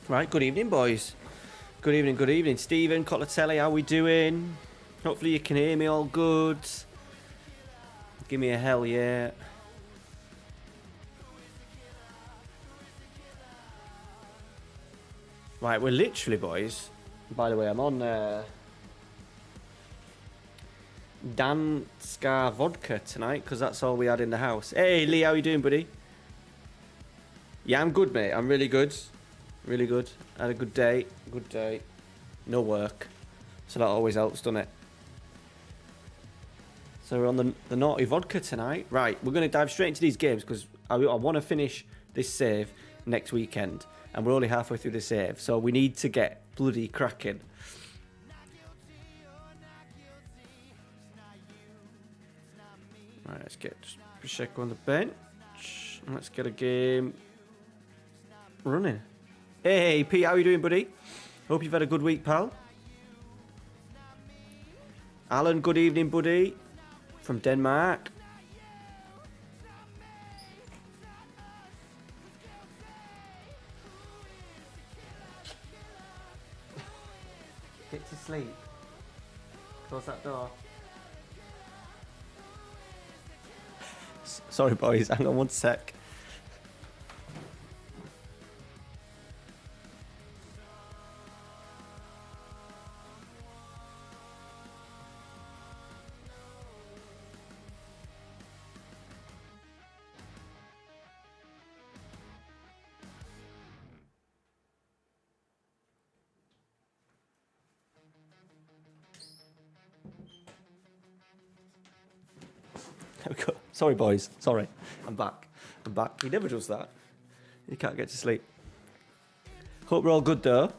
Right, good evening, boys. Good evening. Stephen, Colatelli, how we doing? Hopefully you can hear me all good. Give me a hell yeah. Right, we're literally, boys. By the way, I'm on Danska vodka tonight because that's all we had in the house. Hey, Lee, how you doing, buddy? Yeah, I'm good, mate. I'm really good. Really good. Had a good day. Good day. No work. So that always helps, doesn't it? So we're on the naughty vodka tonight. Right, we're going to dive straight into these games because I want to finish this save next weekend. And we're only halfway through the save. So we need to get bloody cracking. Right, let's get Pacheco on the bench. Let's get a game running. Hey, Pete, how you doing, buddy? Hope you've had a good week, pal. Alan, good evening, buddy. From Denmark. Get to sleep. Close that door. Sorry, boys. Hang on one sec. There we go. Sorry, boys. Sorry. I'm back. He never does that. He can't get to sleep. Hope we're all good, though.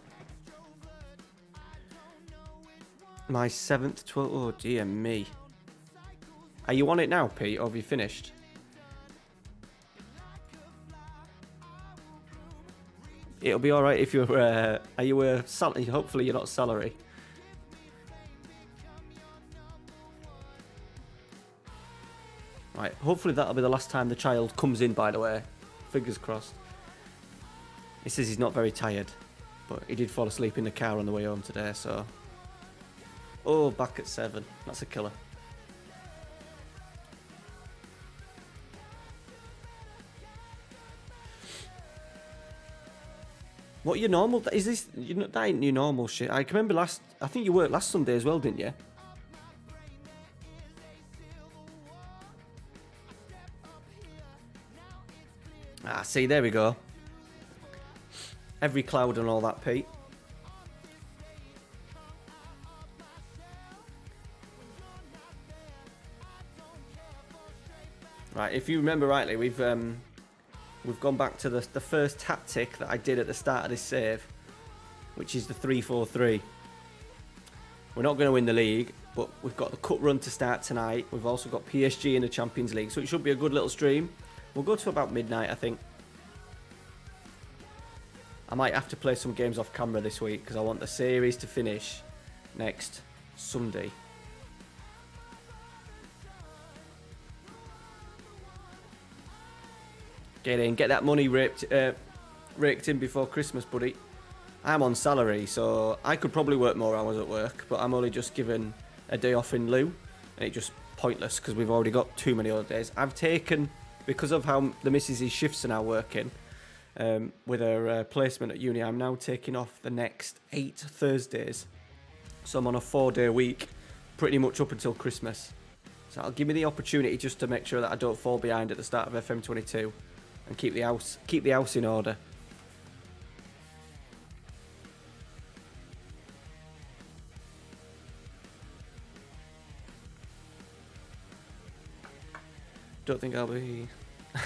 My 7th, 12th... Oh, dear me. Are you on it now, Pete, or have you finished? It'll be alright if you're... are you a... Hopefully you're not salary. Right, hopefully that'll be the last time the child comes in, by the way. Fingers crossed. He says he's not very tired, but he did fall asleep in the car on the way home today, so... Oh, back at 7. That's a killer. What your normal... Is this... That ain't your normal shit. I can remember I think you worked last Sunday as well, didn't you? Ah, see, there we go. Every cloud and all that, Pete. Right, if you remember rightly, we've gone back to the first tactic that I did at the start of this save, which is the 3-4-3. We're not going to win the league, but we've got the cup run to start tonight. We've also got PSG in the Champions League, so it should be a good little stream. We'll go to about midnight, I think. I might have to play some games off camera this week because I want the series to finish next Sunday. Get in, get that money raked in before Christmas, buddy. I'm on salary, so I could probably work more hours at work, but I'm only just given a day off in lieu, and it's just pointless because we've already got too many holidays. I've taken, because of how the missus' shifts are now working, with her placement at uni, I'm now taking off the next 8 Thursdays. So I'm on a 4-day week, pretty much up until Christmas. So that'll give me the opportunity just to make sure that I don't fall behind at the start of FM22 and keep the house in order. Don't think I'll be...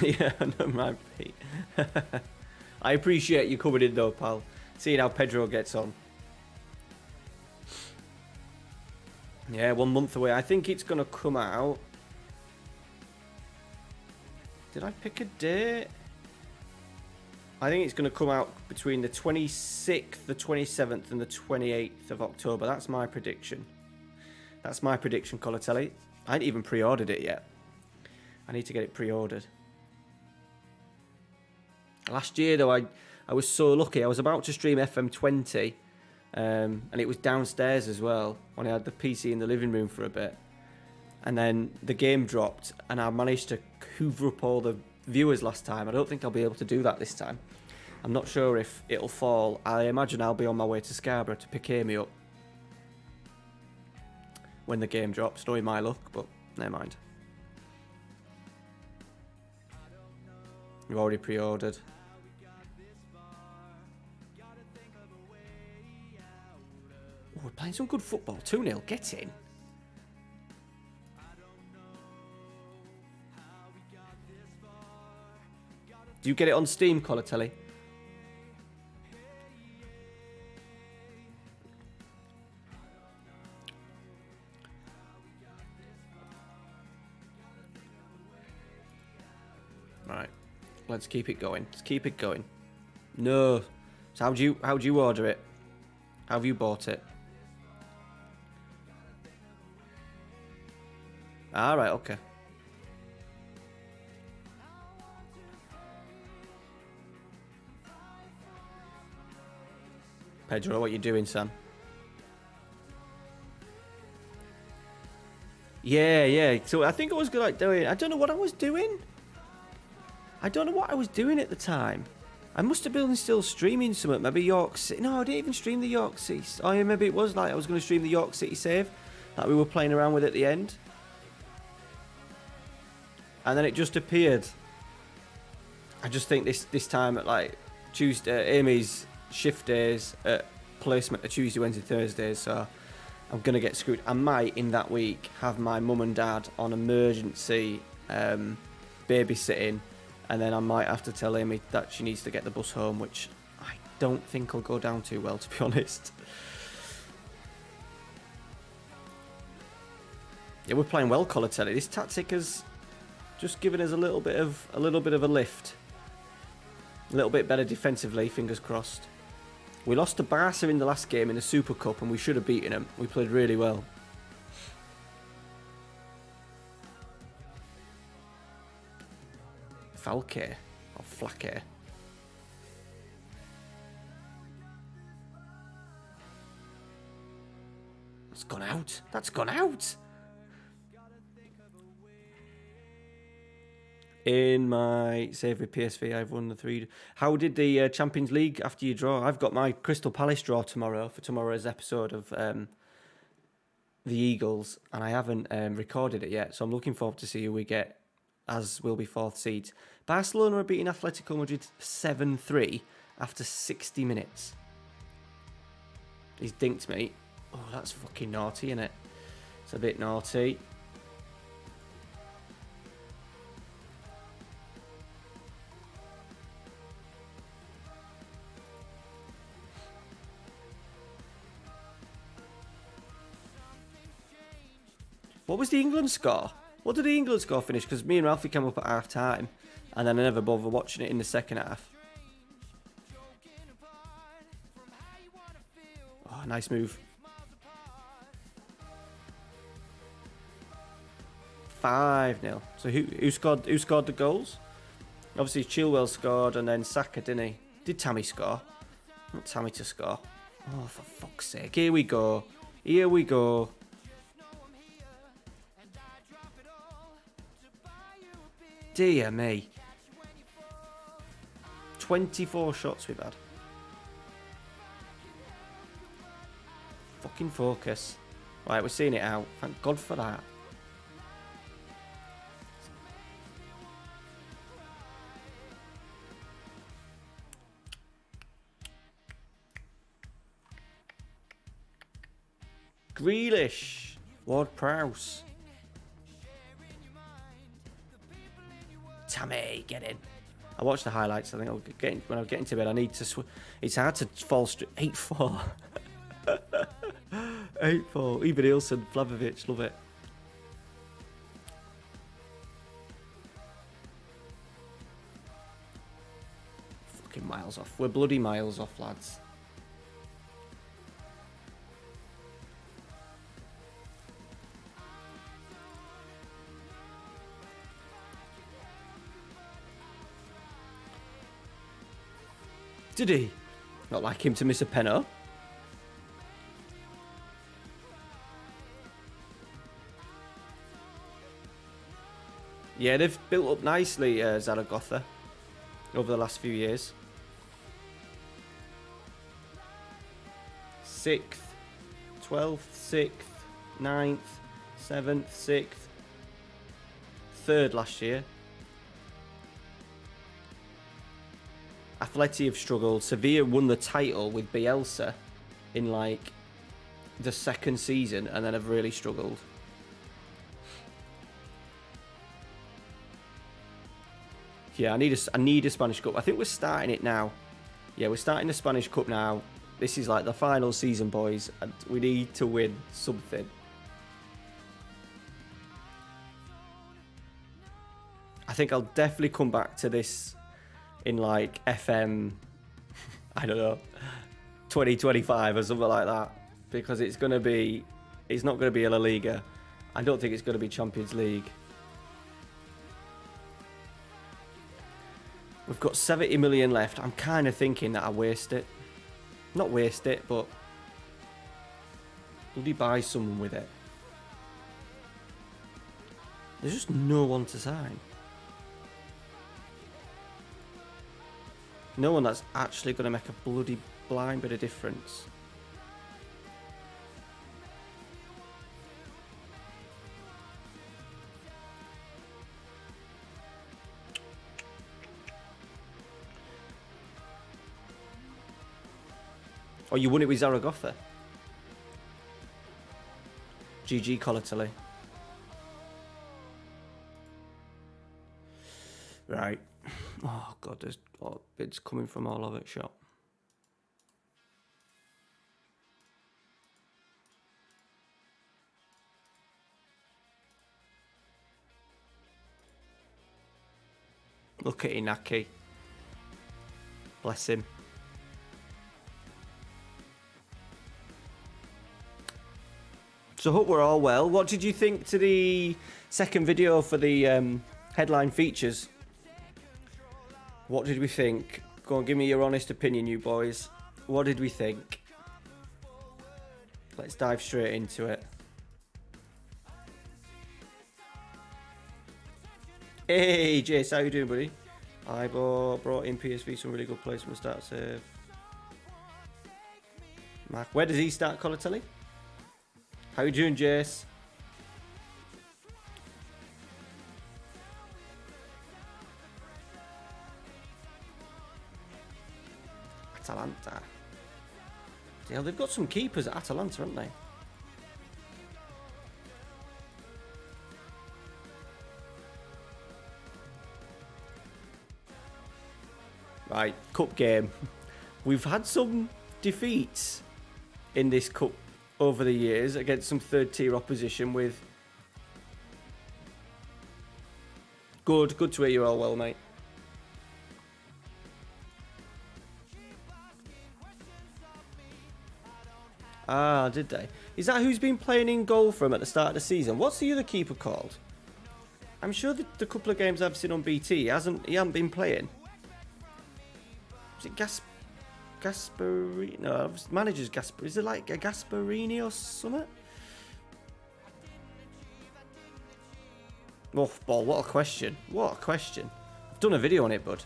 yeah, no, might be. I appreciate you coming in though, pal. Seeing how Pedro gets on. Yeah, 1 month away. I think it's going to come out... Did I pick a date? I think it's going to come out between the 26th, the 27th and the 28th of October. That's my prediction. That's my prediction, Colatelli. I ain't even pre-ordered it yet. I need to get it pre-ordered. Last year, though, I was so lucky. I was about to stream FM20, and it was downstairs as well, when I had the PC in the living room for a bit. And then the game dropped, and I managed to hoover up all the viewers last time. I don't think I'll be able to do that this time. I'm not sure if it'll fall. I imagine I'll be on my way to Scarborough to pick Amy up when the game drops, knowing my luck, but never mind. You've already pre-ordered. Oh, we're playing some good football. 2-0. Get in. Do you get it on Steam, Colatelli? Right. Let's keep it going. Let's keep it going. No. So how'd you order it? How have you bought it? All right. Okay. Pedro, what you doing, Sam? Yeah. So I think I was like doing... I don't know what I was doing. I don't know what I was doing at the time. I must have been still streaming something. Maybe York City. No, I didn't even stream the York City. Oh, yeah, maybe it was like I was going to stream the York City save that we were playing around with at the end. And then it just appeared. I just think this time at like Tuesday, Amy's shift days at placement are Tuesday, Wednesday, Thursdays, so I'm gonna get screwed. I might in that week have my mum and dad on emergency babysitting, and then I might have to tell Amy that she needs to get the bus home, which I don't think will go down too well, to be honest. Yeah, we're playing well, Colatelli. This tactic has just given us a little bit of a lift. A little bit better defensively, fingers crossed. We lost to Barca in the last game in the Super Cup, and we should have beaten them. We played really well. Falke or Flake. That's gone out. That's gone out. In my save with PSV, I've won the 3. How did the Champions League after you draw? I've got my Crystal Palace draw tomorrow for tomorrow's episode of the Eagles, and I haven't recorded it yet, so I'm looking forward to see who we get, as will be 4th seeds. Barcelona are beating Atletico Madrid 7-3 after 60 minutes. He's dinked me. Oh, that's fucking naughty, isn't it? It's a bit naughty. What was the England score? What did the England score finish? Because me and Ralphie came up at half time, and then I never bothered watching it in the second half. Oh, nice move. 5-0. So who scored the goals? Obviously, Chilwell scored, and then Saka, didn't he? Did Tammy score? Not Tammy to score. Oh, for fuck's sake. Here we go. Here we go. Dear me. 24 shots we've had. Fucking focus. Right, we're seeing it out. Thank God for that. Grealish. Ward-Prowse. Tammy, get in. I watched the highlights. I think when I get into bed, I need to. It's hard to fall straight. 8-4. 8-4. Even Ilson, Vlahovic, love it. Fucking miles off. We're bloody miles off, lads. Did he? Not like him to miss a penalty. Yeah, they've built up nicely, Zaragoza, over the last few years. 6th, 12th, 6th, 9th, 7th, 6th, 3rd last year. Atleti have struggled. Sevilla won the title with Bielsa in like the 2nd season and then have really struggled. Yeah, I need a Spanish Cup. I think we're starting it now. Yeah, we're starting the Spanish Cup now. This is like the final season, boys, and we need to win something. I think I'll definitely come back to this in like FM, I don't know, 2025 or something like that, because it's not going to be a La Liga. I don't think it's going to be Champions League. We've got 70 million left. I'm kind of thinking that I waste it. Not waste it, but bloody buy someone with it. There's just no one to sign. No one that's actually going to make a bloody blind bit of difference. Oh, you won it with Zaragoza? GG Colatelli. Right. Oh, God, there's bids coming from all over the shop. Look at Inaki. Bless him. So, hope we're all well. What did you think to the second video for the headline features? What did we think? Go on, give me your honest opinion, you boys. What did we think? Let's dive straight into it. Hey, Jace, how you doing, buddy? I brought in PSV, some really good players from the start. Save. Mark, where does he start, Colatelli? How you doing, Jace? Atalanta. Yeah, they've got some keepers at Atalanta, haven't they? Right, cup game. We've had some defeats in this cup over the years against some third-tier opposition with... Good to hear you all well, mate. Ah, did they? Is that who's been playing in goal for him at the start of the season? What's the other keeper called? I'm sure the couple of games I've seen on BT, he hasn't been playing. Is it Gasparini? No, manager's Gasparini. Is it like a Gasparini or something? Oh, ball! What a question! What a question! I've done a video on it, bud.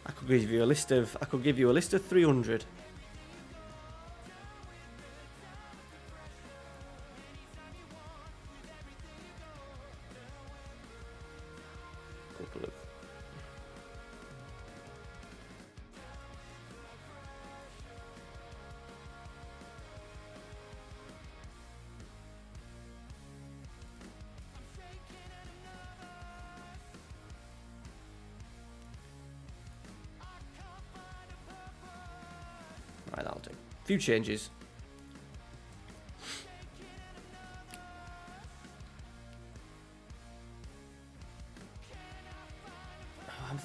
I could give you a list of 300. Right, that'll do. Few changes.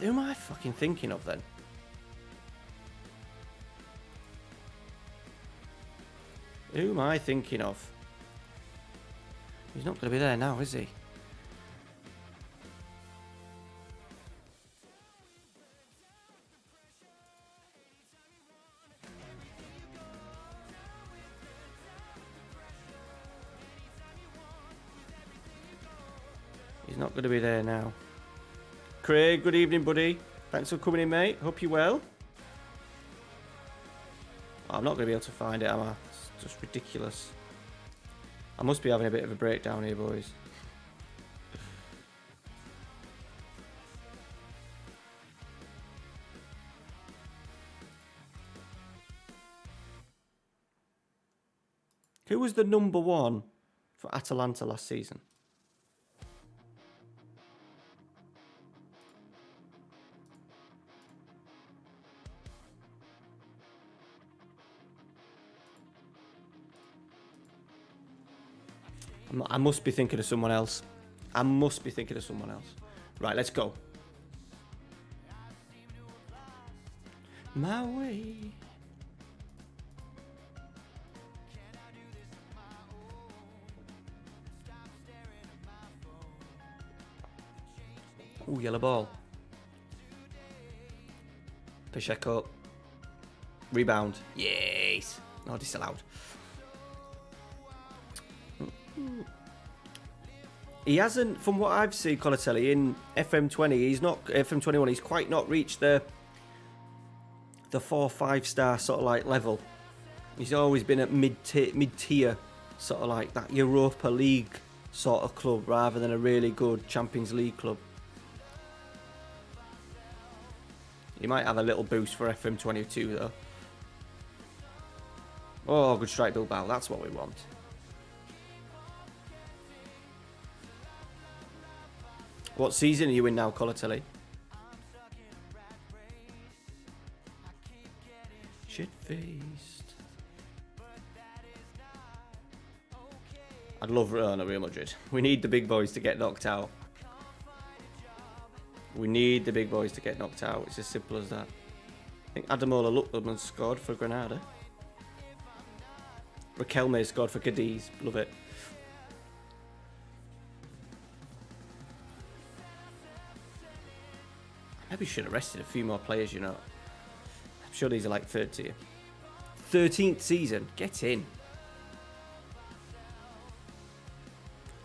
Who am I fucking thinking of then? Who am I thinking of? He's not going to be there now, is he? He's not going to be there now. Craig, good evening, buddy. Thanks for coming in, mate. Hope you're well. Oh, I'm not going to be able to find it, am I? It's just ridiculous. I must be having a bit of a breakdown here, boys. Who was the number one for Atalanta last season? I must be thinking of someone else. Right, let's go. My way. Ooh, yellow ball. Pacheco. Rebound. Yes. No, disallowed. He hasn't, from what I've seen, Colatelli, in FM20, he's not, FM21, he's quite not reached the 4-5 star sort of like level. He's always been at mid-tier, sort of like that Europa League sort of club, rather than a really good Champions League club. He might have a little boost for FM22 though. Oh, good strike, Bilbao, that's what we want. What season are you in now, Colatelli? Shit-faced. I'd love Real Madrid. We need the big boys to get knocked out. It's as simple as that. I think Adamola Lukman scored for Granada. Raquelme scored for Cadiz. Love it. Maybe should have rested a few more players, you know. I'm sure these are like third tier. 13th season. Get in.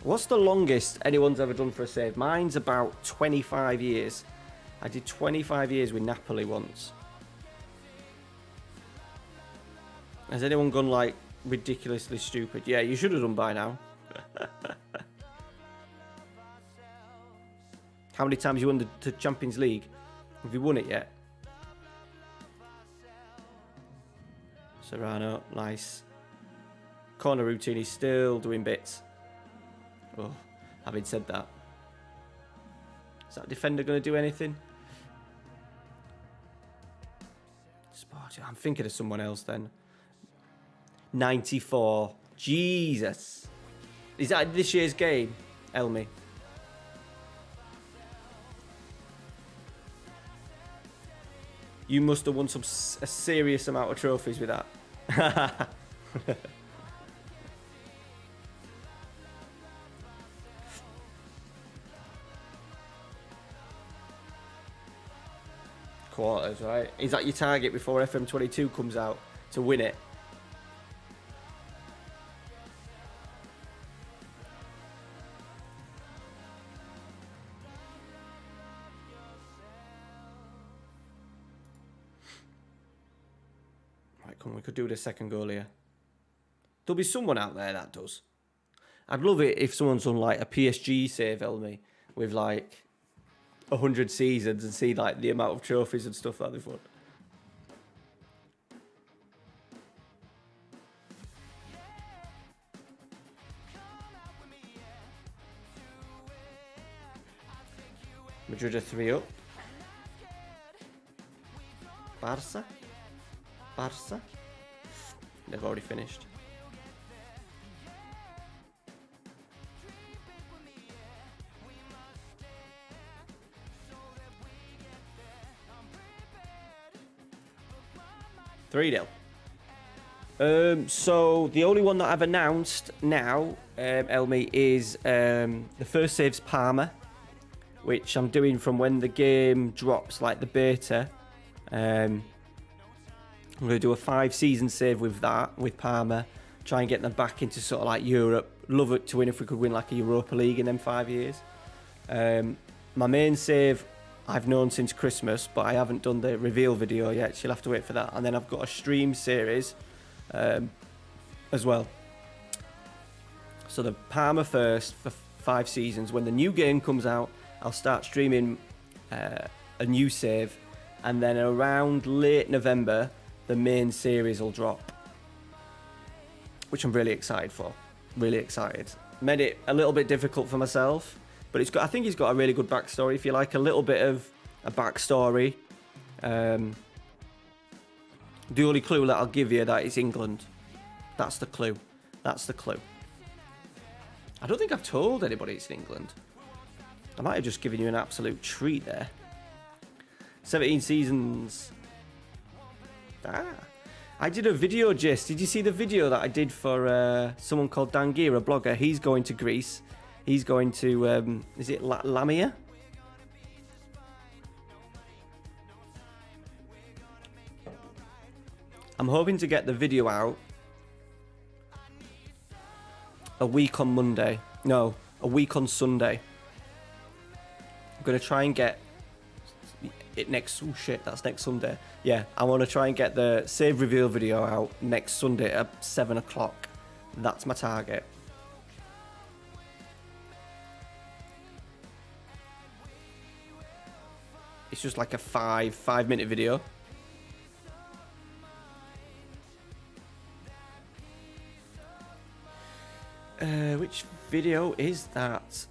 What's the longest anyone's ever done for a save? Mine's about 25 years. I did 25 years with Napoli once. Has anyone gone like ridiculously stupid? Yeah, you should have done by now. How many times you won the Champions League? Have you won it yet? Serrano, nice. Corner routine, he's still doing bits. Oh, having said that. Is that defender going to do anything? Sporting. I'm thinking of someone else then. 94. Jesus. Is that this year's game, Elmi? You must have won a serious amount of trophies with that. quarters, right? Is that your target before FM22 comes out to win it? Right, come on, we could do the second goal here. There'll be someone out there that does. I'd love it if someone's done like a PSG save, Elmy, with like 100 seasons and see like the amount of trophies and stuff that they've won. Madrid are 3 up. Barca? They've already finished. $3-0. So the only one that I've announced now, Elmy, is the first save's Parma, which I'm doing from when the game drops, like the beta. I'm going to do a 5-season save with that, with Parma. Try and get them back into sort of like Europe. Love it to win if we could win like a Europa League in them 5 years. My main save I've known since Christmas, but I haven't done the reveal video yet. You'll have to wait for that. And then I've got a stream series as well. So the Parma first for 5 seasons. When the new game comes out, I'll start streaming a new save. And then around late November, the main series will drop, which I'm really excited for. Really excited. Made it a little bit difficult for myself, but it's got. I think he's got a really good backstory. If you like a little bit of a backstory, the only clue that I'll give you that is England. That's the clue. That's the clue. I don't think I've told anybody it's in England. I might have just given you an absolute treat there. 17 seasons. I did a video, Jess. Did you see the video that I did for someone called Dangira, a blogger? He's going to Greece. He's going to, is it Lamia? I'm hoping to get the video out a week on Monday. No, a week on Sunday. I'm going to try and get it next. Oh shit, that's next Sunday. Yeah, I want to try and get the save reveal video out next Sunday at 7 o'clock. That's my target. It's just like a 5-minute video. Which video is that?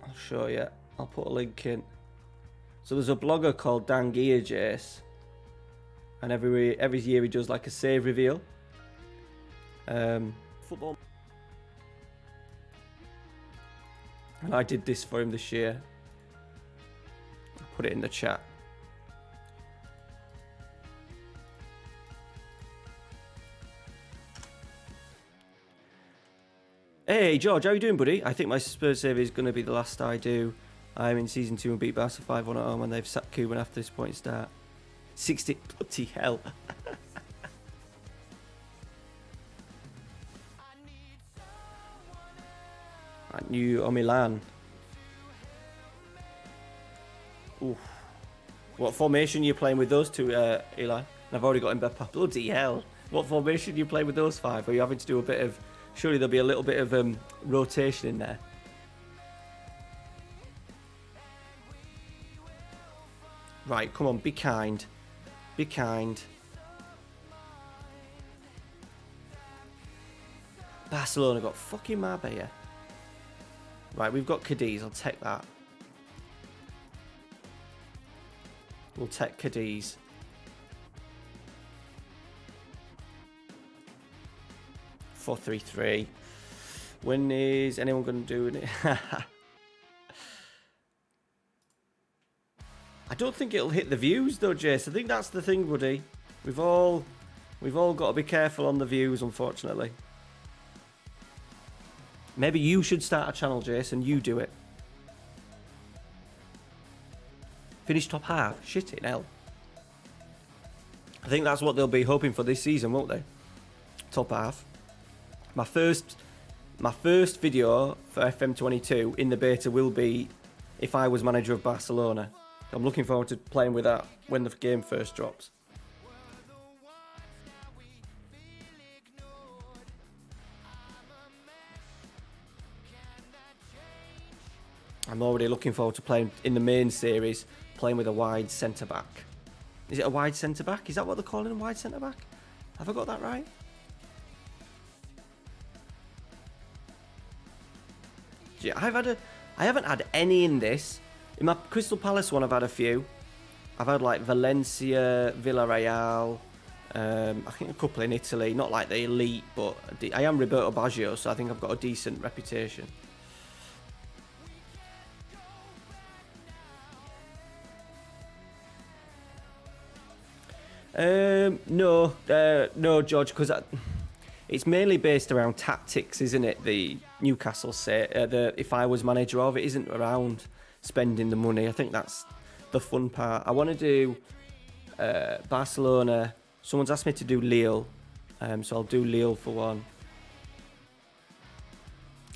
I'll show you. I'll put a link in. So there's a blogger called Dangia Jace, and every year he does like a save reveal. Football. And I did this for him this year. I'll put it in the chat. Hey George, how you doing, buddy? I think my Spurs save is going to be the last I do. I'm in season 2 and beat Basque 5-1 at home, and they've sacked Cuban after this point start. 60, bloody hell. I knew on Milan. Oof. What formation are you playing with those two, Eli? I've already got Mbappe. Bloody hell. What formation are you playing with those 5? Are you having to do a bit of... Surely there'll be a little bit of rotation in there. Right, come on, be kind. Be kind. Barcelona got fucking Marbella. Right, we've got Cadiz. I'll take that. We'll take Cadiz. Four, 3-3. When is anyone going to do it? I don't think it'll hit the views though, Jace. I think that's the thing, buddy. We've all got to be careful on the views, unfortunately. Maybe you should start a channel, Jason. You do it. Finish top half. Shit it, hell. I think that's what they'll be hoping for this season, won't they? Top half. My first video for FM22 in the beta will be if I was manager of Barcelona. I'm looking forward to playing with that when the game first drops. I'm already looking forward to playing in the main series, playing with a wide centre-back. Is it a wide centre-back? Is that what they're calling a wide centre-back? Have I got that right? Yeah, I haven't had any in this. In my Crystal Palace one, I've had a few. I've had like Valencia, Villarreal, I think a couple in Italy. Not like the elite, but I am Roberto Baggio, so I think I've got a decent reputation. No, George, because it's mainly based around tactics, isn't it? The Newcastle say if I was manager of it, isn't around spending the money. I think that's the fun part. I want to do Barcelona. Someone's asked me to do Lille, so I'll do Lille for one.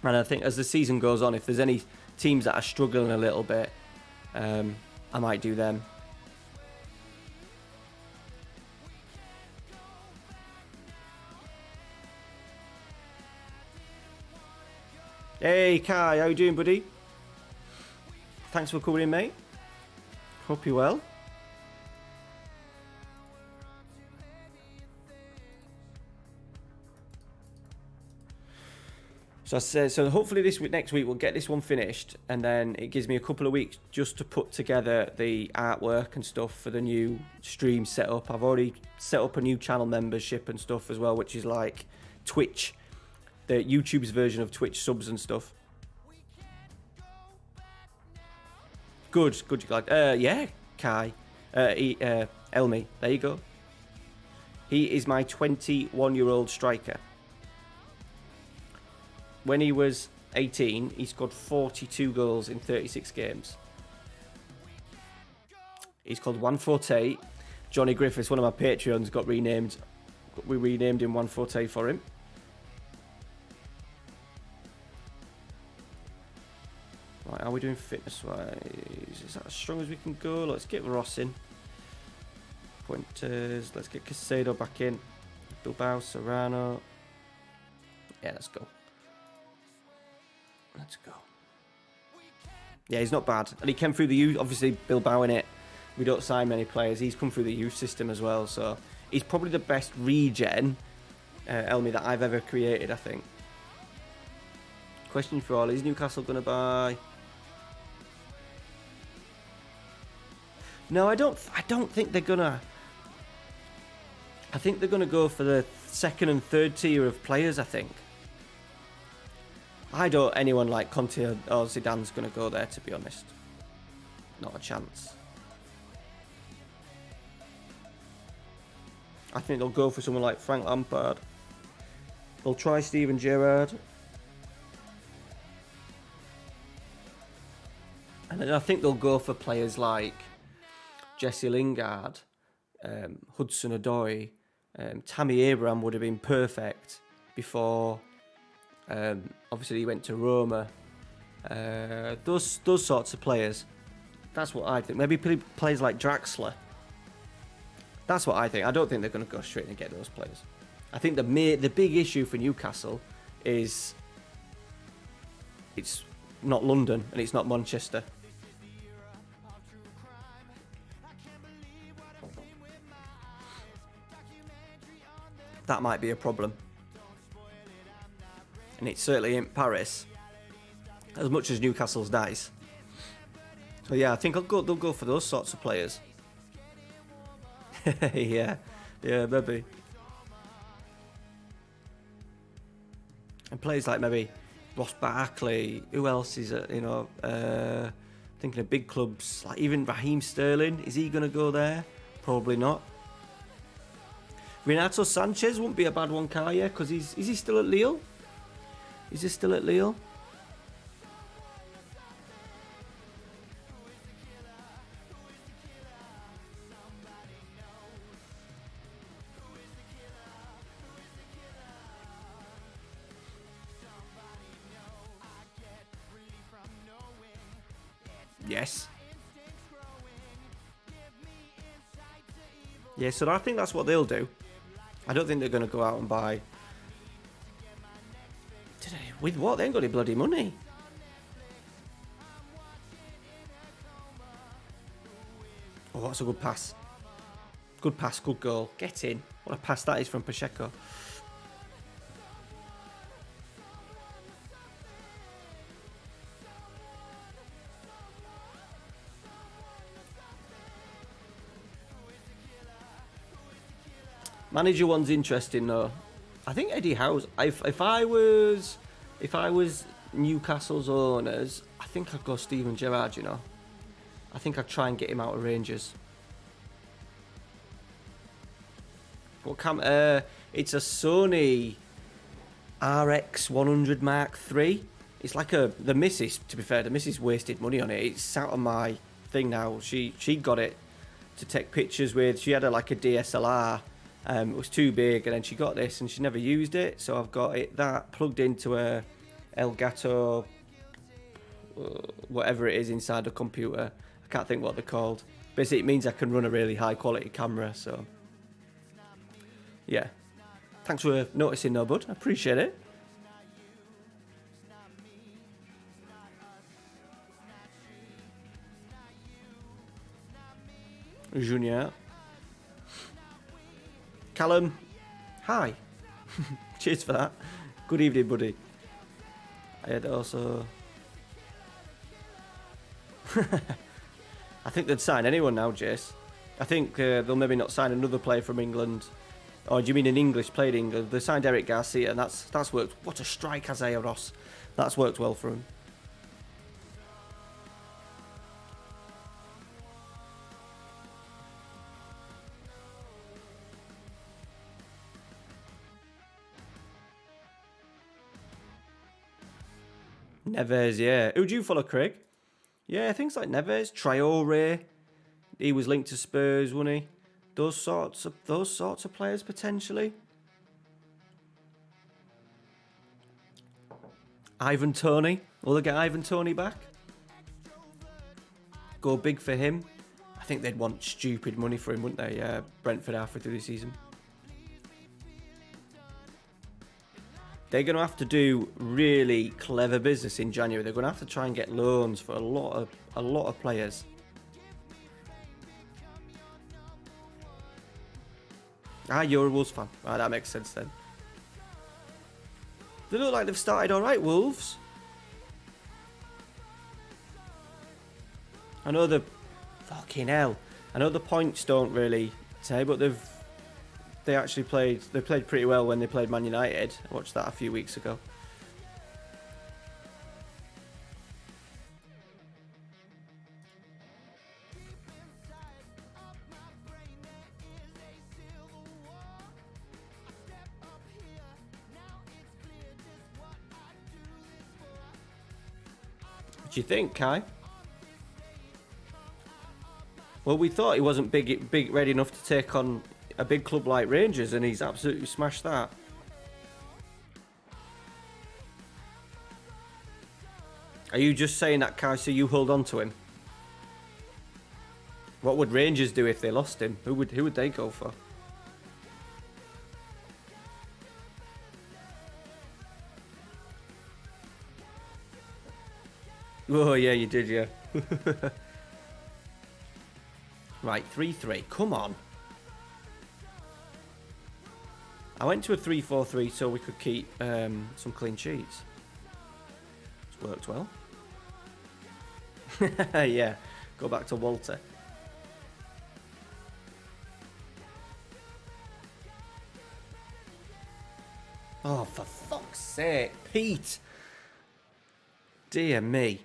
And I think as the season goes on, if there's any teams that are struggling a little bit, I might do them. Hey Kai, how you doing, buddy? Thanks for coming in, mate. Hope you're well. So hopefully next week we'll get this one finished, and then it gives me a couple of weeks just to put together the artwork and stuff for the new stream setup. I've already set up a new channel membership and stuff as well, which is like Twitch. The YouTube's version of Twitch subs and stuff. Good, you glad? Yeah, Kai. Elmi, there you go. He is my 21-year-old striker. When he was 18, he scored 42 goals in 36 games. He's called Juan Forte. Johnny Griffiths, one of my Patreons, got renamed. We renamed him Juan Forte for him. Right, how are we doing fitness-wise? Is that as strong as we can go? Let's get Ross in. Pointers. Let's get Casado back in. Bilbao, Serrano. Yeah, let's go. Let's go. Yeah, he's not bad. And he came through the youth. Obviously, Bilbao in it. We don't sign many players. He's come through the youth system as well. So he's probably the best regen, Elmi, that I've ever created, I think. Question for all, is Newcastle going to buy? No, I don't think they're going to. I think they're going to go for the second and third tier of players, I think. I don't anyone like Conte or Zidane's going to go there, to be honest. Not a chance. I think they'll go for someone like Frank Lampard. They'll try Steven Gerrard. And then I think they'll go for players like Jesse Lingard, Hudson-Odoi, Tammy Abraham would have been perfect before. Obviously, he went to Roma. Those sorts of players. That's what I think. Maybe players like Draxler. That's what I think. I don't think they're going to go straight and get those players. I think the big issue for Newcastle is it's not London and it's not Manchester. That might be a problem. And it certainly ain't Paris, as much as Newcastle's nice. So yeah, I think they'll go for those sorts of players. yeah, maybe. And players like maybe Ross Barkley. Who else is it? Thinking of big clubs like even Raheem Sterling. Is he going to go there? Probably not. Renato Sanchez won't be a bad one, Kaya, because is he still at Lille? Is he still at Lille? Yes. Yeah, so I think that's what they'll do. I don't think they're going to go out and buy... With what? They ain't got any bloody money. Oh, that's a good pass. Good pass, good goal. Get in. What a pass that is from Pacheco. Manager one's interesting though. I think Eddie Howe's. If I was Newcastle's owners, I think I'd go Steven Gerrard. You know, I think I'd try and get him out of Rangers. What it's a Sony RX 100 Mark III. It's like the missus. To be fair, the missus wasted money on it. It's sat on my thing now. She got it to take pictures with. She had like a DSLR. It was too big, and then she got this and she never used it, so I've got that plugged into a Elgato whatever it is inside the computer. I can't think what they're called. Basically it means I can run a really high quality camera, so yeah. Thanks for noticing though, bud. I appreciate it. Junior. Callum, hi. Cheers for that. Good evening, buddy. I had also... I think they'd sign anyone now, Jace. I think they'll maybe not sign another player from England. Or do you mean an English player in England? They signed Eric Garcia, and that's worked. What a strike, Isaiah Ross. That's worked well for him. Neves, yeah. Who do you follow, Craig? Yeah, things like Neves, Traore. He was linked to Spurs, wasn't he? Those sorts of players potentially. Ivan Toney. Will they get Ivan Toney back? Go big for him. I think they'd want stupid money for him, wouldn't they? Brentford halfway through the season. They're going to have to do really clever business in January. They're going to have to try and get loans for a lot of players. You're a Wolves fan. That makes sense then. They look like they've started all right, Wolves. I know the fucking hell. I know the points don't really say, but they actually played pretty well when they played Man United. I watched that a few weeks ago. What do you think, Kai? Well, we thought he wasn't big ready enough to take on a big club like Rangers, and he's absolutely smashed that. Are you just saying that, Kai, so you hold on to him? What would Rangers do if they lost him? Who would they go for? Oh yeah, you did, yeah. Right, 3-3. Come on. I went to a 3-4-3 so we could keep some clean sheets. It's worked well. Yeah, go back to Walter. Oh, for fuck's sake, Pete. Dear me.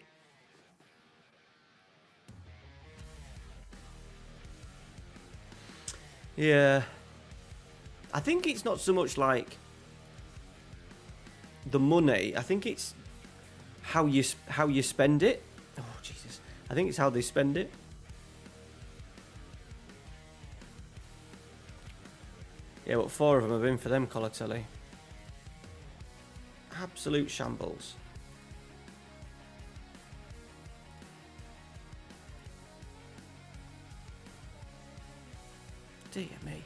Yeah. I think it's not so much like the money. I think it's how you spend it. Oh Jesus! I think it's how they spend it. Yeah, but 4 of them have been for them, Colatelli. Absolute shambles. Dear me.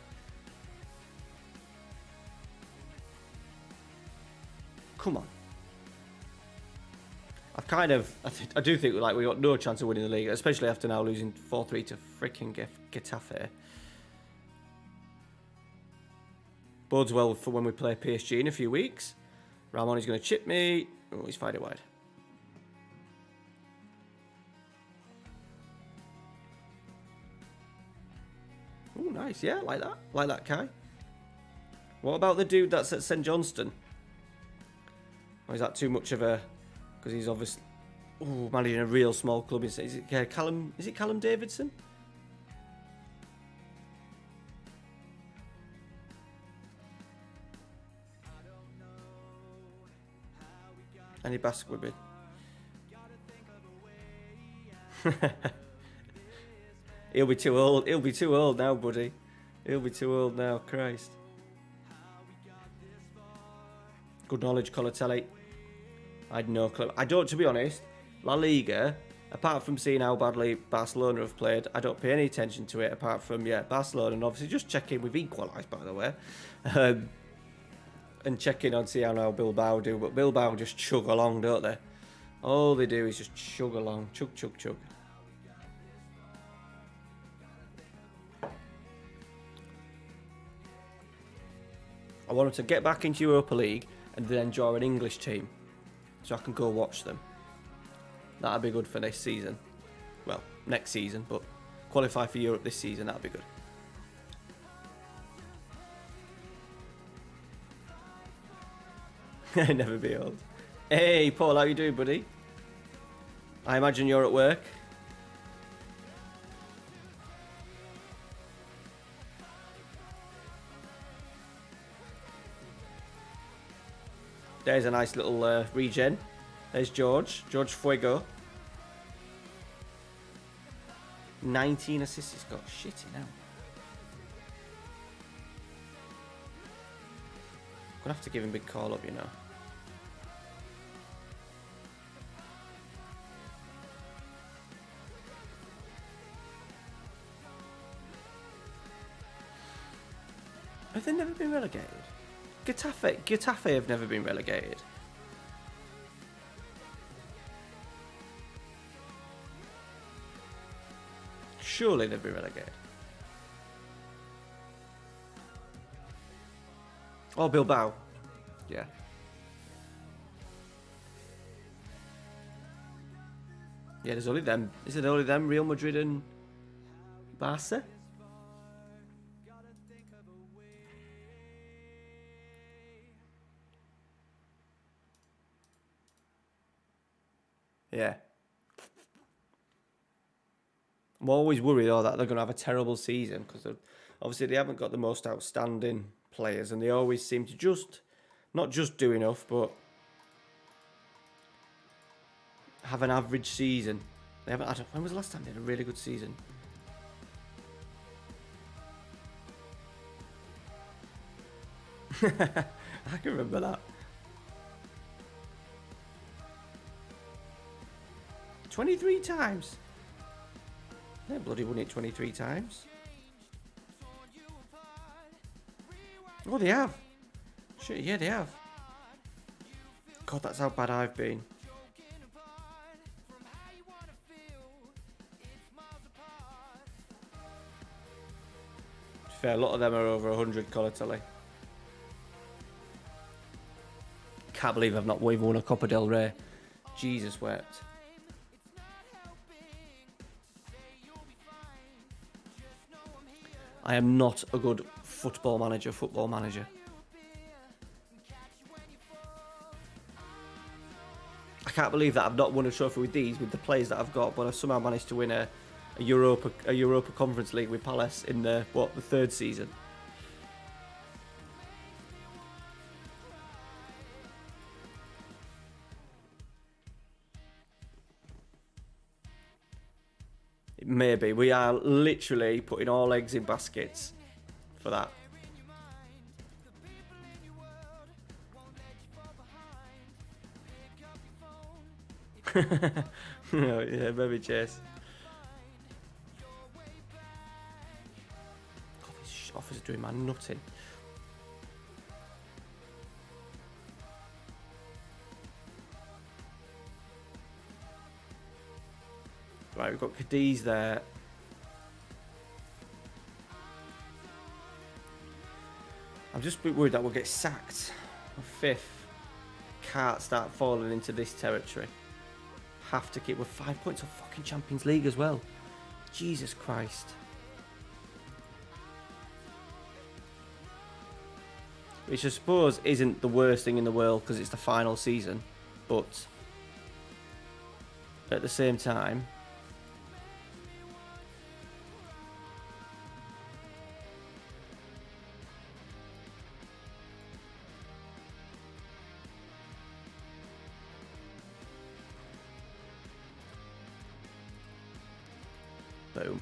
Come on. I do think like we got no chance of winning the league, especially after now losing 4-3 to freaking Getafe. Bodes well for when we play PSG in a few weeks. Ramon is going to chip me. Oh, he's fired it wide. Oh, nice. Yeah, like that. Like that, Kai. What about the dude that's at St Johnston? Or is that too much of a... Because he's obviously... Oh, managing a real small club. Is it Callum... Is it Callum Davidson? Any Basque women? He'll be too old. He'll be too old now, buddy. He'll be too old now. Christ. Good knowledge, Colatelli. I had no clue. I don't, to be honest, La Liga, apart from seeing how badly Barcelona have played, I don't pay any attention to it apart from, yeah, Barcelona. And obviously just checking. We've equalised, by the way. And checking on, see how Bilbao do. But Bilbao just chug along, don't they? All they do is just chug along. Chug, chug, chug. I want them to get back into Europa League and then draw an English team so I can go watch them. That'd be good for next season. Well, next season, but qualify for Europe this season, that'd be good. Never be old. Hey, Paul, how you doing, buddy? I imagine you're at work. There's a nice little regen. There's George Fuego. 19 assists he's got. Shitty now. Gonna have to give him a big call up, you know. Have they never been relegated? Getafe have never been relegated. Surely they've been relegated. Oh, Bilbao. Yeah. Yeah, there's only them. Is it only them, Real Madrid and Barca? Yeah. I'm always worried though that they're going to have a terrible season because obviously they haven't got the most outstanding players and they always seem to not just do enough but have an average season. They haven't. When was the last time they had a really good season? I can remember that. 23 times. They bloody won it 23 times. Oh, they have. Shit, yeah, they have. God, that's how bad I've been. Fair, a lot of them are over 100, Colatelli. Can't believe I've not even won a Copa del Rey. Jesus wept. I am not a good football manager. I can't believe that I've not won a trophy with the players that I've got, but I've somehow managed to win a Europa Conference League with Palace in the third season. Maybe. We are literally putting all eggs in baskets for that. Yeah, maybe Chase. God, these offers are doing my nutting. Right, we've got Cadiz there. I'm just a bit worried that we'll get sacked. Fifth. Can't start falling into this territory. Have to keep. We're 5 points off fucking Champions League as well. Jesus Christ. Which I suppose isn't the worst thing in the world because it's the final season. But at the same time, boom.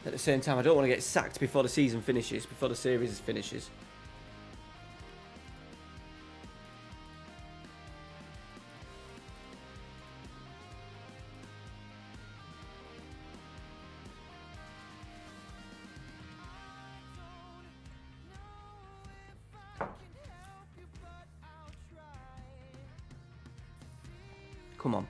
At the same time, I don't want to get sacked before the season finishes, before the series finishes. Come on.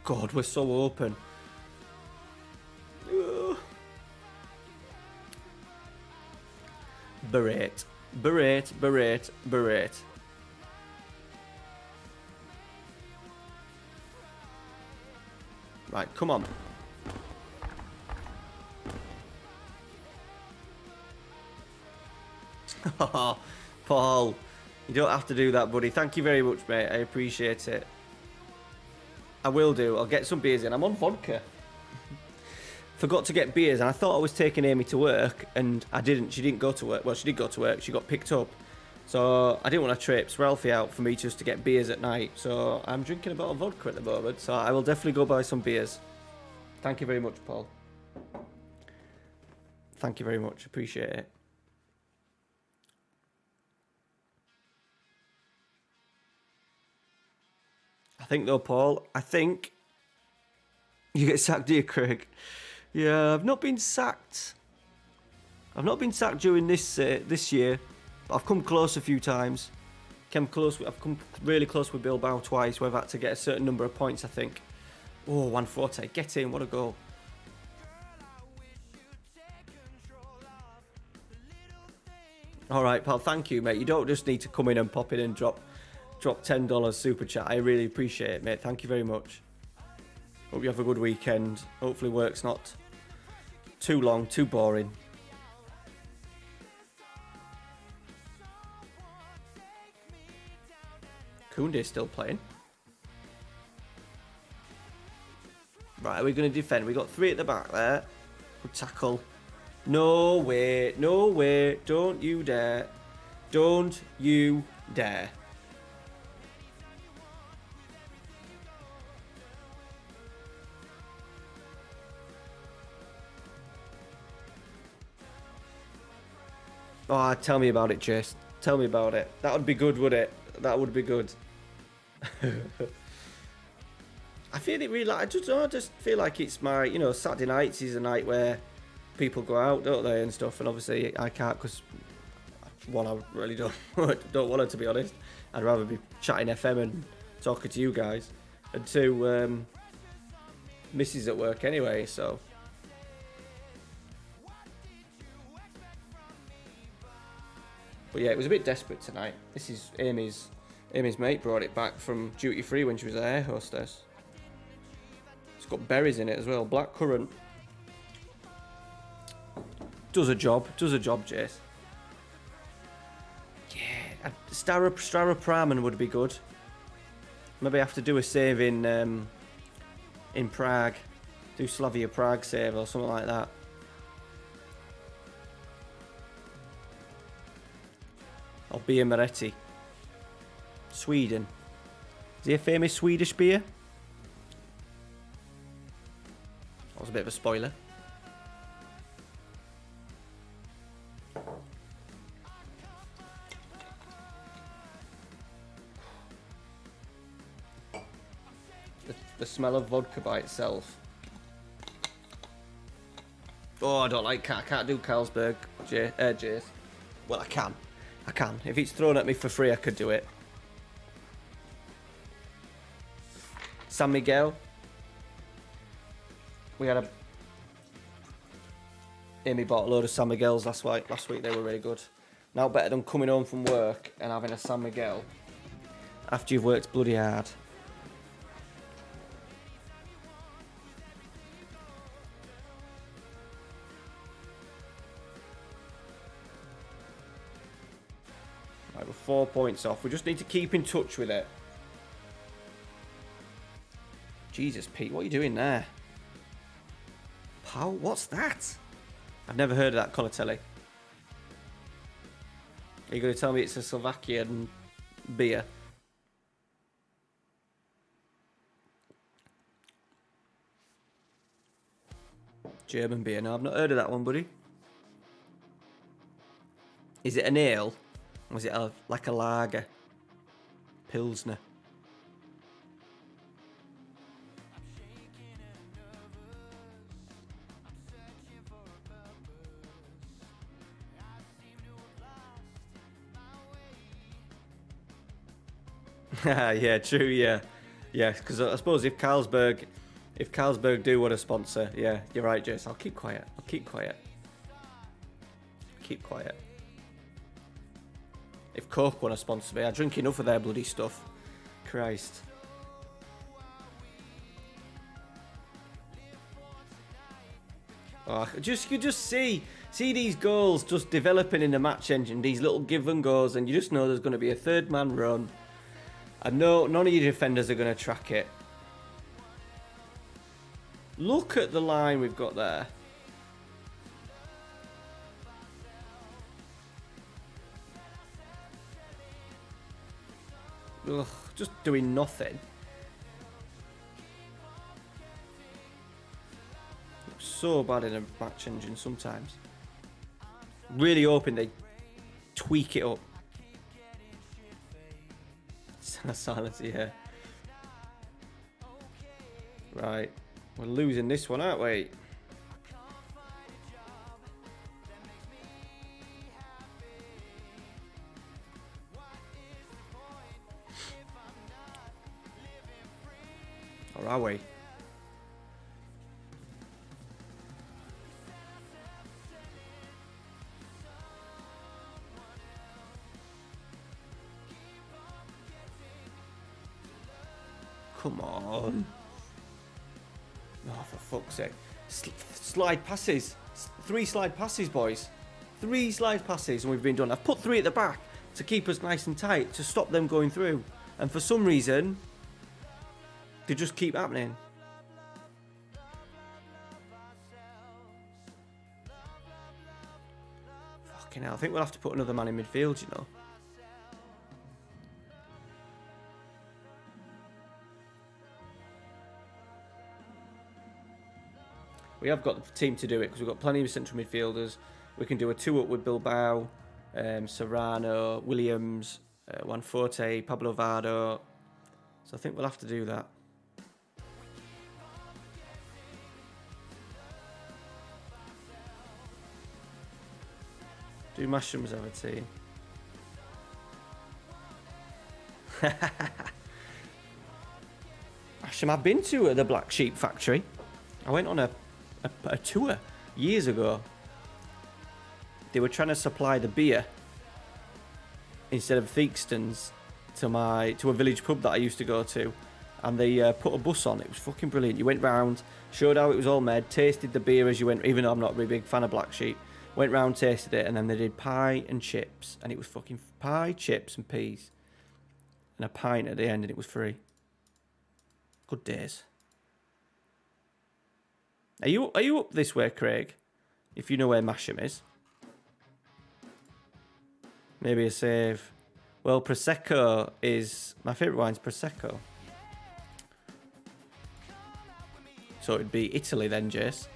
God, we're so open. Ugh. Berate. Berate, berate, berate. Right, come on. Paul, you don't have to do that, buddy. Thank you very much, mate. I appreciate it. I will do. I'll get some beers in. I'm on vodka. Forgot to get beers, and I thought I was taking Amy to work, and I didn't. She didn't go to work. Well, she did go to work. She got picked up. So I didn't want to traipse Ralphie out for me just to get beers at night. So I'm drinking a bottle of vodka at the moment. So I will definitely go buy some beers. Thank you very much, Paul. Thank you very much. Appreciate it. I think though, Paul, I think you get sacked, dear Craig. Yeah, I've not been sacked. I've not been sacked during this year, but I've come close a few times. I've come really close with Bilbao twice. We've had to get a certain number of points, I think. Oh, 140. Get in. What a goal. All right, pal. Thank you, mate. You don't just need to come in and pop in and drop $10 super chat. I really appreciate it, mate. Thank you very much. Hope you have a good weekend. Hopefully work's not too long, too boring. Kounde's still playing. Right, we're going to defend. We got 3 at the back there. Good tackle. No way. No way. Don't you dare. Don't you dare. Oh, tell me about it, Chase. Tell me about it. That would be good, would it? That would be good. I feel it really. I just feel like it's my, Saturday nights is a night where people go out, don't they, and stuff. And obviously, I can't because one, I really don't want it, to be honest. I'd rather be chatting FM and talking to you guys. And two, Missy's at work anyway, so. But yeah, it was a bit desperate tonight. This is Amy's mate brought it back from duty free when she was an air hostess. It's got berries in it as well, blackcurrant. Does a job, Jace. Yeah, Staropramen would be good. Maybe I have to do a save in Prague. Do Slavia Prague save or something like that. Or Bia Moretti. Sweden. Is he a famous Swedish beer? That was a bit of a spoiler. The smell of vodka by itself. Oh, I don't like. I can't do Carlsberg, Jace. Well, I can. I can. If it's thrown at me for free, I could do it. San Miguel. We had a... Amy bought a load of San Miguels last week. They were really good. Now better than coming home from work and having a San Miguel after you've worked bloody hard. Right, we're 4 points off. We just need to keep in touch with it. Jesus, Pete, what are you doing there? Pal, what's that? I've never heard of that, Colatelli. Are you going to tell me it's a Slovakian beer? German beer. No, I've not heard of that one, buddy. Is it an ale? Or is it like a lager? Pilsner. Yeah, true, yeah. Yeah, because I suppose if Carlsberg do want to sponsor, yeah, you're right, Jace. I'll keep quiet. Keep quiet. If Coke want to sponsor me, I drink enough of their bloody stuff. Christ. Oh, you just see these goals just developing in the match engine, these little give and goes, and you just know there's going to be a third man run. I know none of your defenders are going to track it. Look at the line we've got there. Ugh, just doing nothing. Looks so bad in a match engine sometimes. Really hoping they tweak it up. Silence, yeah. Right. We're losing this one, aren't we? Or are we? Come on. Oh, for fuck's sake. Slide passes. 3 slide passes, boys. 3 slide passes and we've been done. I've put 3 at the back to keep us nice and tight, to stop them going through. And for some reason, they just keep happening. Fucking hell. I think we'll have to put another man in midfield, you know. We have got the team to do it because we've got plenty of central midfielders. We can do a 2-up with Bilbao, Serrano, Williams, Juan Forte, Pablo Vado. So I think we'll have to do that. Do Mushrooms have a team? Mashroom, I've been to the Black Sheep factory. I went on a tour years ago. They were trying to supply the beer instead of Theakston's to a village pub that I used to go to, and they put a bus on. It was fucking brilliant. You went round, showed how it was all made, tasted the beer as you went, even though I'm not a very big fan of Black Sheep. Went round, tasted it, and then they did pie and chips, and it was fucking pie, chips and peas and a pint at the end, and it was free. Good days. Are you up this way, Craig? If you know where Masham is. Maybe a save. Well, Prosecco is... My favourite wine's Prosecco. So it'd be Italy then, Jace.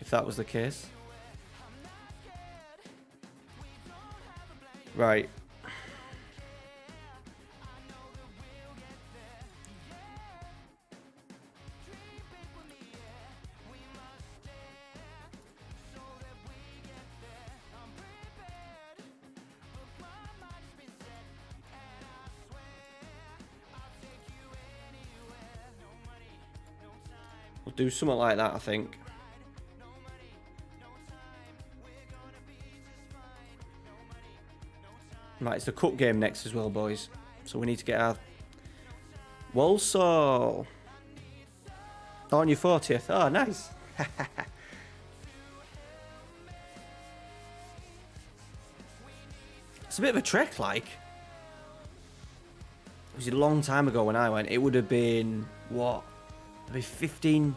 If that was the case. Right. We'll do something like that, I think. Right, it's the cup game next as well, boys. So we need to get our... Walsall. On your 40th. Oh, nice. It's a bit of a trek, like. It was a long time ago when I went. It would have been, what? Maybe 15...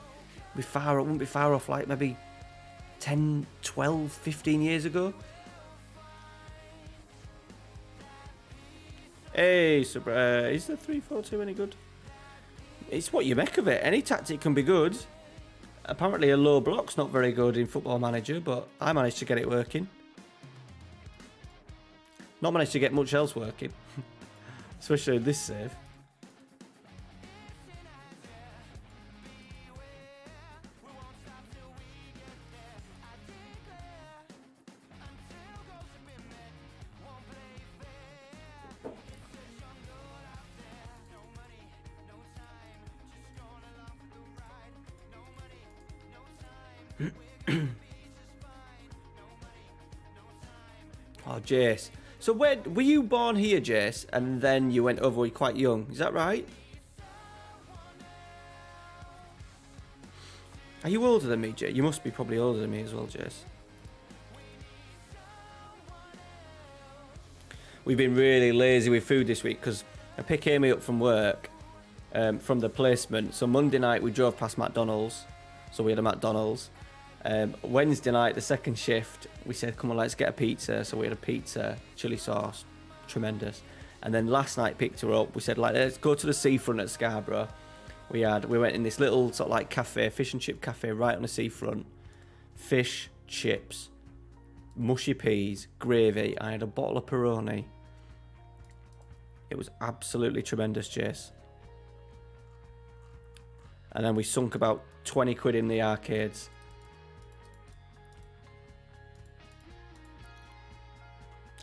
It wouldn't be far off, like, maybe 10, 12, 15 years ago. Hey, so, is the 3-4-2 any good? It's what you make of it. Any tactic can be good. Apparently a low block's not very good in Football Manager, but I managed to get it working. Not managed to get much else working. Especially this save. Oh, Jace. So where were you born here, Jace? And then you went over quite young. Is that right? Are you older than me, Jace? You must be probably older than me as well, Jace. We've been really lazy with food this week because I picked Amy up from work, from the placement. So Monday night we drove past McDonald's. So we had a McDonald's. Wednesday night, the second shift, we said, come on, let's get a pizza. So we had a pizza, chili sauce, tremendous. And then last night, picked her up. We said, like, let's go to the seafront at Scarborough. We went in this little sort of like cafe, fish and chip cafe right on the seafront. Fish, chips, mushy peas, gravy. I had a bottle of Peroni. It was absolutely tremendous, Jace. And then we sunk about 20 quid in the arcades.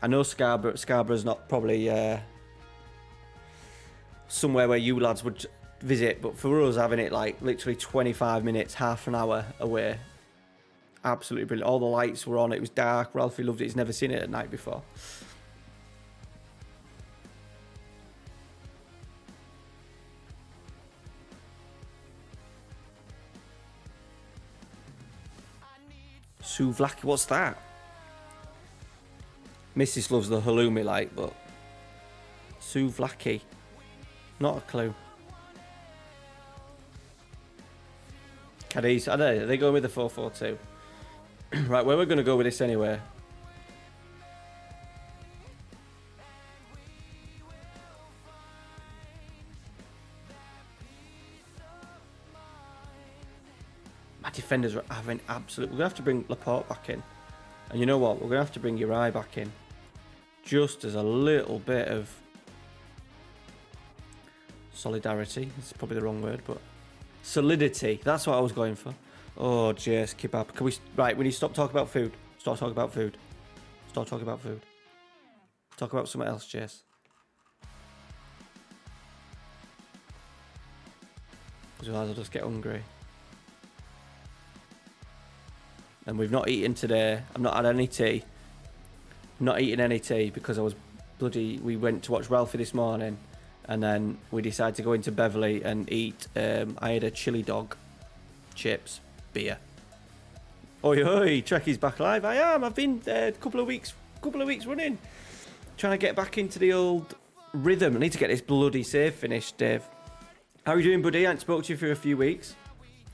I know Scarborough's not probably somewhere where you lads would visit, but for us having it like literally 25 minutes, half an hour away, absolutely brilliant. All the lights were on, it was dark, Ralphie loved it, he's never seen it at night before. Souvlaki, what's that? Mrs. loves the halloumi, like, but souvlaki, not a clue. Cadiz, I don't know, are they going with the 4-4-2? Right, where we're going to go with this anyway. My defenders are having absolute... We're going to have to bring Laporte back in. And you know what? We're going to have to bring Uri back in. Just as a little bit of solidarity. It's probably the wrong word, but solidity. That's what I was going for. Oh, Jace, kebab. Can we... Right, we need to stop talking about food. Stop talking about food. Stop talking about food. Talk about something else, Jace. Because otherwise I'll just get hungry. And we've not eaten today. I've not had any tea. Not eating any tea because I was bloody... We went to watch Ralphie this morning. And then we decided to go into Beverley and eat... I had a chili dog. Chips. Beer. Oi, oi. Trekkie's back live. I am. I've been a couple of weeks running. Trying to get back into the old rhythm. I need to get this bloody save finished, Dave. How are you doing, buddy? I haven't spoken to you for a few weeks.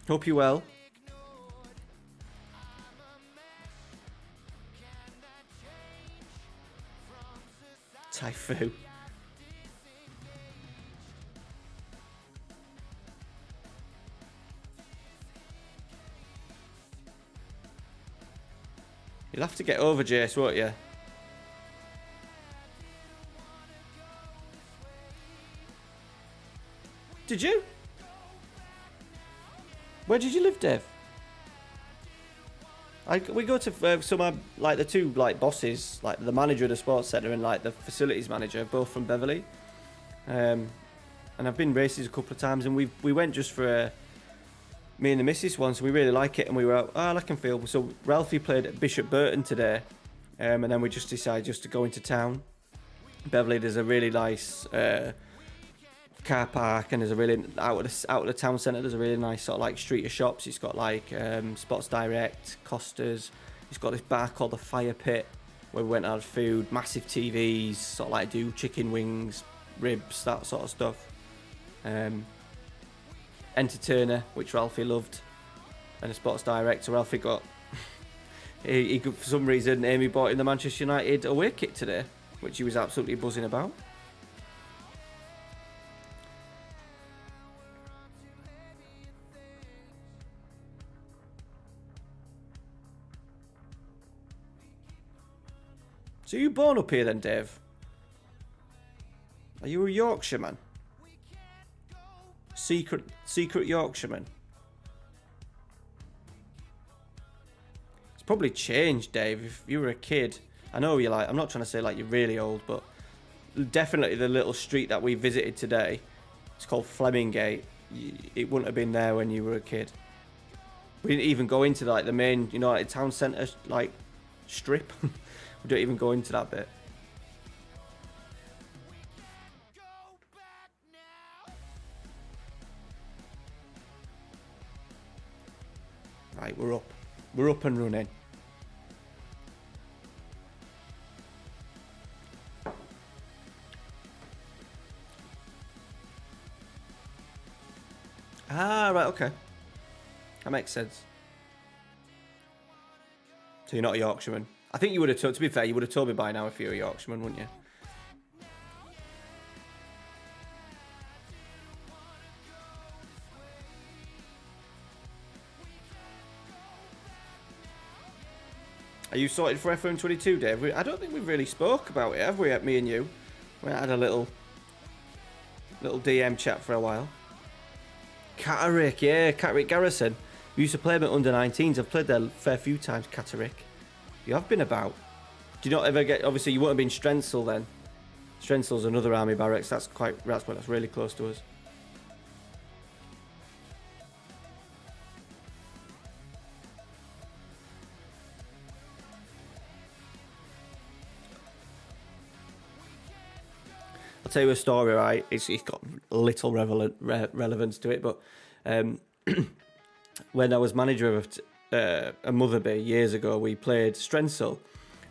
Hope you're well. Typhoon. You'll have to get over Jace, won't you? Did you? Where did you live, Dave? We go to some like the two like bosses, like the manager of the sports centre and like the facilities manager, both from Beverley. And I've been races a couple of times, and we went just for me and the missus once. We really like it, and we were out Leconfield. So Ralphie played at Bishop Burton today, and then we just decided just to go into town. Beverley, there's a really nice car park, and there's a really out of the town centre. There's a really nice sort of like street of shops. It's got like Sports Direct, Costa's. It's got this bar called the Fire Pit where we went out of food, massive TVs, sort of like do chicken wings, ribs, that sort of stuff. Entertainer, which Ralphie loved, and a Sports Direct. So Ralphie got he for some reason Amy bought him the Manchester United away kit today, which he was absolutely buzzing about. So you born up here then, Dave? Are you a Yorkshireman? Secret Yorkshireman? It's probably changed, Dave. If you were a kid, I know you're like, I'm not trying to say like you're really old, but definitely the little street that we visited today, it's called Flemingate. It wouldn't have been there when you were a kid. We didn't even go into like the main, you know, like town centre like strip. We don't even go into that bit. Right, we're up. We're up and running. Ah, right, okay. That makes sense. So you're not a Yorkshireman. I think you would have told, to be fair, you would have told me by now if you were a Yorkshireman, wouldn't you? Are you sorted for FM22, Dave? I don't think we've really spoke about it, have we, me and you? We had a little DM chat for a while. Catterick, yeah, Catterick Garrison. We used to play them at under-19s. I've played there a fair few times, Catterick. You have been about. Do you not ever get... Obviously, you won't have been Strensel then. Strensel's another army barracks. That's really close to us. I'll tell you a story, right? It's got little relevance to it, but when I was manager of a Motherby years ago, we played Strensel,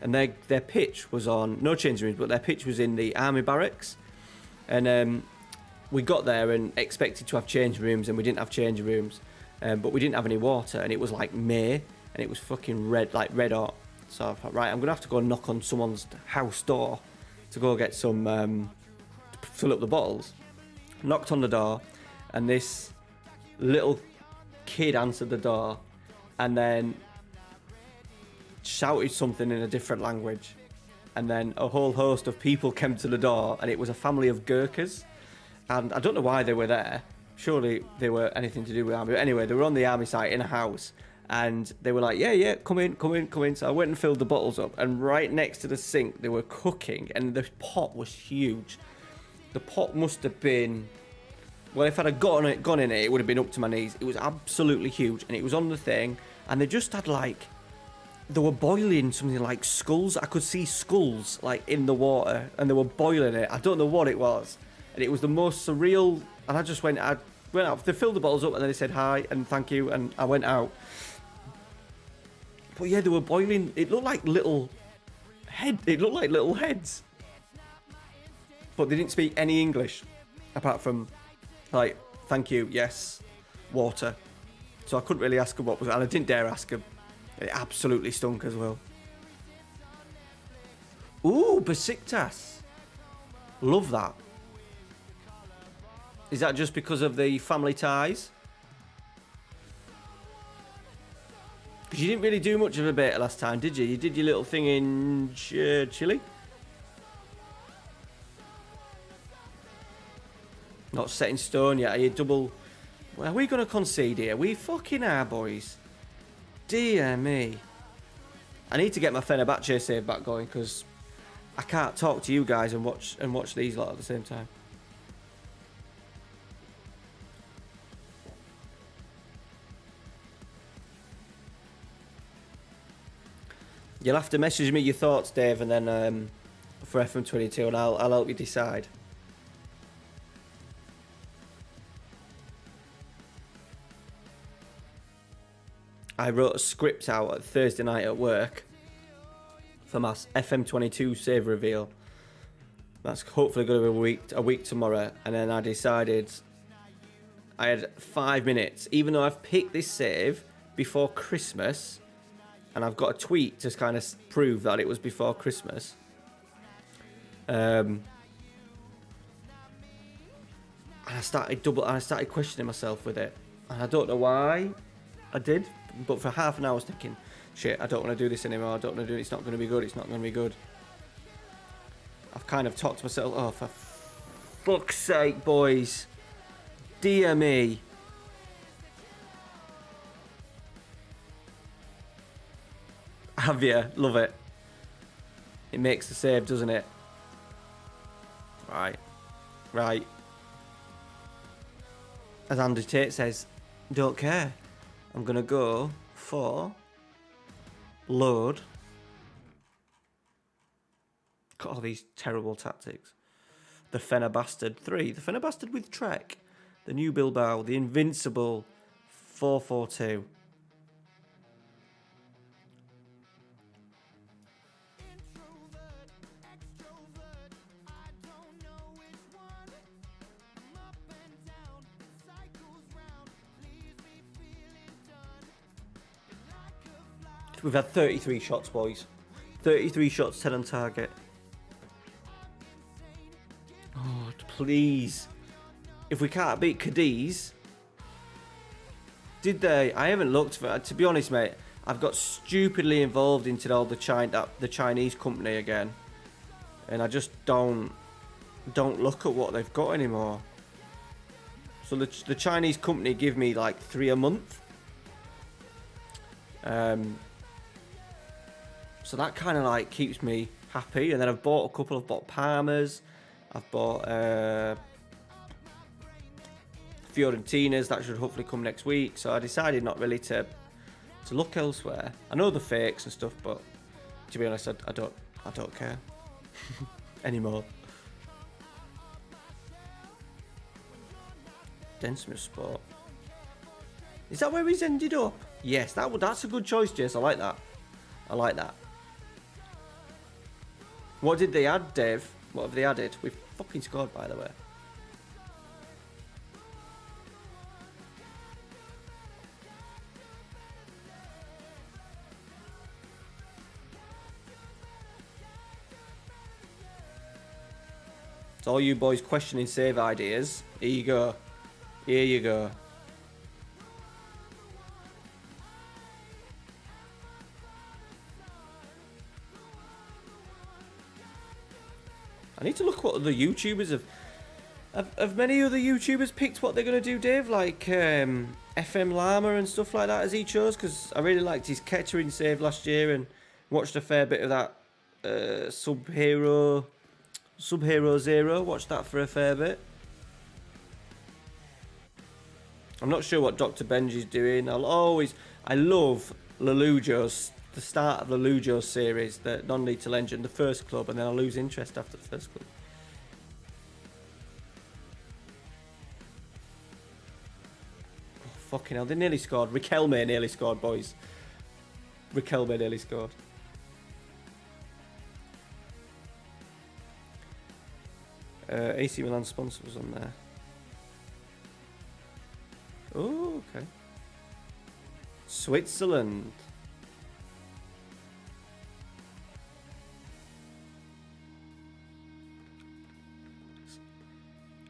and their pitch was on, no changing rooms, but their pitch was in the army barracks, and we got there and expected to have changing rooms, and we didn't have changing rooms, but we didn't have any water, and it was like May, and it was fucking red hot. So I thought, right, I'm gonna have to go knock on someone's house door to go get some fill up the bottles. Knocked on the door, and this little kid answered the door and then shouted something in a different language, and then a whole host of people came to the door, and it was a family of Gurkhas, and I don't know why they were there. Surely they were anything to do with army, but anyway, they were on the army site in a house, and they were like, yeah, come in. So I went and filled the bottles up, and right next to the sink they were cooking, and the pot was huge. The pot must have been, well, if I'd have gone in it, it would have been up to my knees. It was absolutely huge, and it was on the thing, and they just had like, they were boiling something like skulls. I could see skulls like in the water, and they were boiling it. I don't know what it was, and it was the most surreal. And I went out. They filled the bottles up, and then they said hi and thank you, and I went out. But yeah, they were boiling. It looked like little heads. But they didn't speak any English, apart from, like, thank you, yes, water. So I couldn't really ask them what was, and I didn't dare ask them. It absolutely stunk as well. Ooh, Besiktas. Love that. Is that just because of the family ties? Because you didn't really do much of a beta last time, did you? You did your little thing in Chile? Not set in stone yet. Are you double... Well, are we going to concede here? We fucking are, boys. Dear me. I need to get my Fenerbahce save back going because I can't talk to you guys and watch these lot at the same time. You'll have to message me your thoughts, Dave, and then for FM22, and I'll help you decide. I wrote a script out at Thursday night at work for my FM22 save reveal. That's hopefully going to be a week tomorrow. And then I decided I had 5 minutes, even though I've picked this save before Christmas, and I've got a tweet to kind of prove that it was before Christmas. And I started questioning myself with it, and I don't know why I did. But for half an hour I was thinking, shit, I don't want to do this anymore. I don't want to do it. It's not going to be good. It's not going to be good. I've kind of talked to myself, oh, for fuck's sake, boys. Dear me. Have you? Love it. It makes the save, doesn't it? Right. Right. As Andy Tate says, don't care. I'm going to go for load. Got all these terrible tactics. The Fenerbahce 3. The Fenerbahce with Trek. The new Bilbao. The invincible 4-4-2. We've had 33 shots, boys. 33 shots, 10 on target. Oh, please. If we can't beat Cadiz... Did they? I haven't looked for it. To be honest, mate, I've got stupidly involved into all the Chinese company again. And I just don't look at what they've got anymore. So the Chinese company give me like 3 a month. So that kind of like keeps me happy. And then I've bought a couple. I've bought Parmas. I've bought Fiorentinas. That should hopefully come next week. So I decided not really to look elsewhere. I know the fakes and stuff, but to be honest, I don't care anymore. Densmith Sport. Is that where he's ended up? Yes, that's a good choice, Jace. I like that. I like that. What did they add, Dave? What have they added? We've fucking scored, by the way. So all you boys questioning save ideas, here you go. Here you go. I need to look what other YouTubers have many other YouTubers picked what they're going to do, Dave? Like FM Llama and stuff like that as he chose? Because I really liked his Kettering save last year and watched a fair bit of that Sub-Hero Zero. Watched that for a fair bit. I'm not sure what Dr. Benji's doing. I love Lelujo's, the start of the Lelujo series, the non-lethal legend, the first club, and then I lose interest after the first club. Oh, fucking hell, they nearly scored. Riquelme nearly scored, boys. Riquelme nearly scored. AC Milan sponsor was on there. Oh, okay. Switzerland.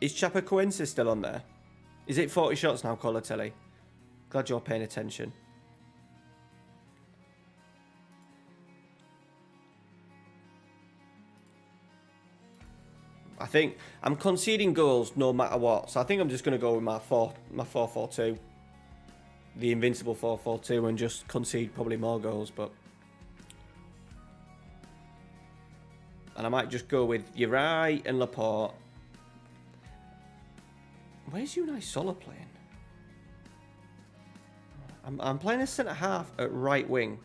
Is Chapecoense still on there? Is it 40 shots now, Colatelli? Glad you're paying attention. I think I'm conceding goals no matter what. So I think I'm just going to go with my 4-4-2. The invincible 4-4-2 and just concede probably more goals. And I might just go with Uri and Laporte. Where's Unai Sola playing? I'm playing a centre-half at right wing.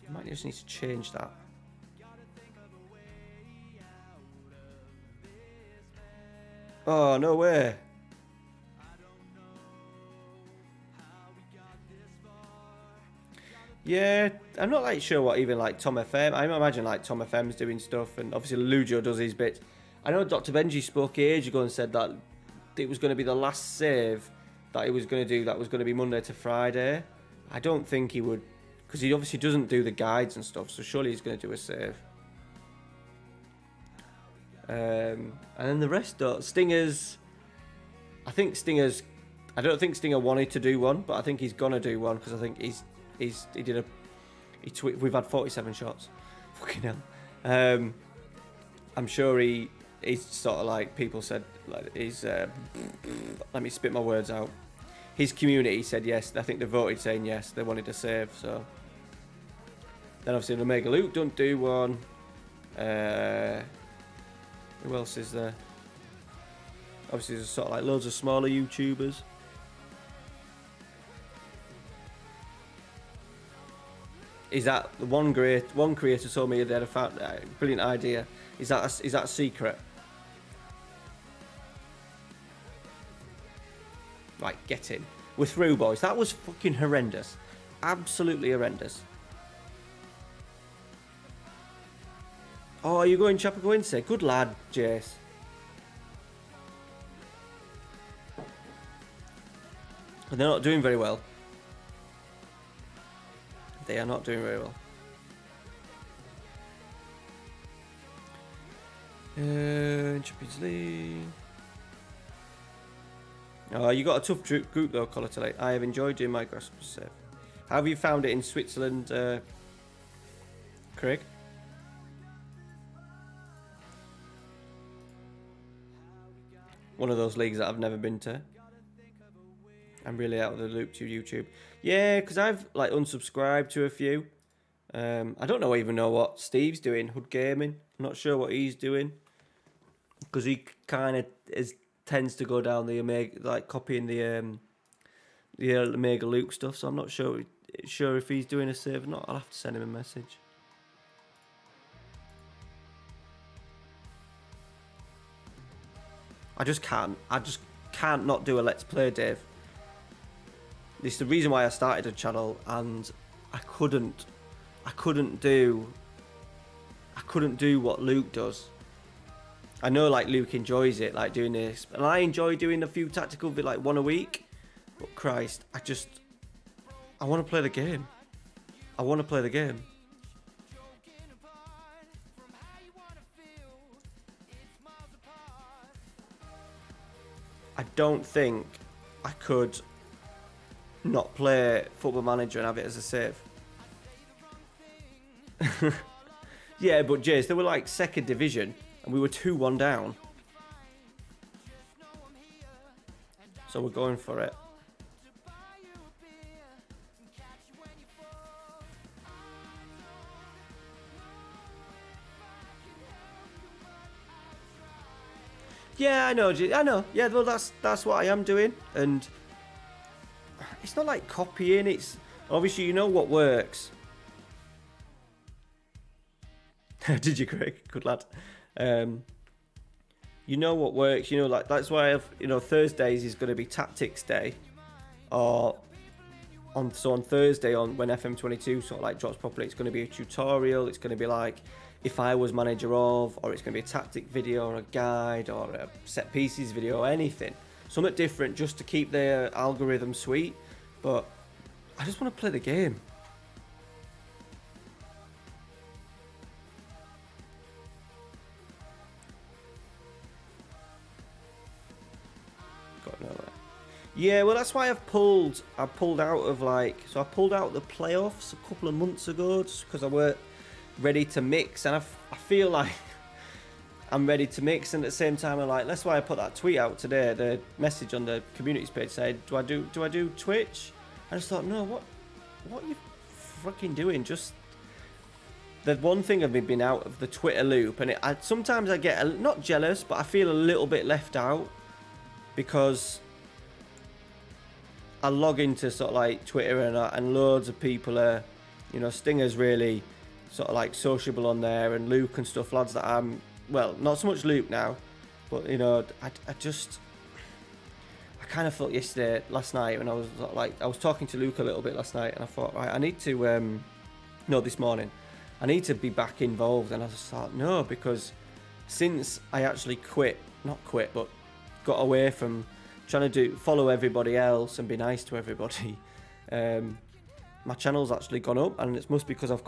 I might just need to change that. Oh, no way. Yeah, I'm not like sure what even like Tom FM. I imagine like Tom FM's doing stuff, and obviously Lujo does his bits. I know Dr. Benji spoke ages ago and said that it was going to be the last save that he was going to do. That was going to be Monday to Friday. I don't think he would, because he obviously doesn't do the guides and stuff. So surely he's going to do a save. And then the rest are Stingers. I don't think Stinger wanted to do one, but I think he's gonna do one because I think we've had 47 shots. Fucking hell. I'm sure he's sort of like people said like he's let me spit my words out. His community said yes. I think they voted saying yes. They wanted to save. So then obviously Omega Luke don't do one. Who else is there? Obviously, there's sort of like loads of smaller YouTubers. Is that the one creator told me they had a brilliant idea? Is that a secret? Right, get in. We're through, boys. That was fucking horrendous. Absolutely horrendous. Oh, are you going Chapecoense? Good lad, Jace. But they're not doing very well. They are not doing very well. Champions League. Oh, you got a tough group though, Colatelli. I have enjoyed doing my grasp save. How have you found it in Switzerland, Craig? One of those leagues that I've never been to. I'm really out of the loop to YouTube. Yeah, because I've like unsubscribed to a few. I don't even know what Steve's doing. Hood Gaming. I'm not sure what he's doing. Because he kind of tends to go down the Omega, like copying the Omega Luke stuff. So I'm not sure if he's doing a save or not. I'll have to send him a message. I just can't not do a Let's Play, Dave. This is the reason why I started a channel, and I couldn't do what Luke does. I know like Luke enjoys it, like doing this, and I enjoy doing a few tactical like one a week. But Christ, I want to play the game. I want to play the game. I don't think I could not play Football Manager and have it as a save. Yeah, but Jace, they were like second division and we were 2-1 down. So we're going for it. Yeah, I know. Yeah, well, that's what I am doing, and it's not like copying. It's obviously you know what works. Did you, Craig? Good lad. You know what works. You know, like that's why Thursdays is going to be tactics day, or on Thursday when FM22 sort of like drops properly, it's going to be a tutorial. It's going to be like if I was manager of, or it's going to be a tactic video or a guide or a set pieces video or anything. Something different just to keep the algorithm sweet. But I just want to play the game. Yeah, well, that's why I pulled out of I pulled out the playoffs a couple of months ago just because I weren't ready to mix, and I feel like I'm ready to mix, and at the same time I'm like, that's why I put that tweet out today, the message on the communities page said, do I do Twitch? I just thought, no, what are you fucking doing? Just the one thing I've been out of the Twitter loop, and sometimes I get not jealous, but I feel a little bit left out because I log into sort of like Twitter and loads of people are, you know, Stinger's really sort of like sociable on there, and Luke and stuff, lads that I'm, well, not so much Luke now, but you know, I kind of felt last night when I was like, I was talking to Luke a little bit last night, and I thought, right, I need to, this morning, I need to be back involved, and I just thought, no, because since I actually not quit, but got away from trying to follow everybody else and be nice to everybody, my channel's actually gone up, and it must be because I've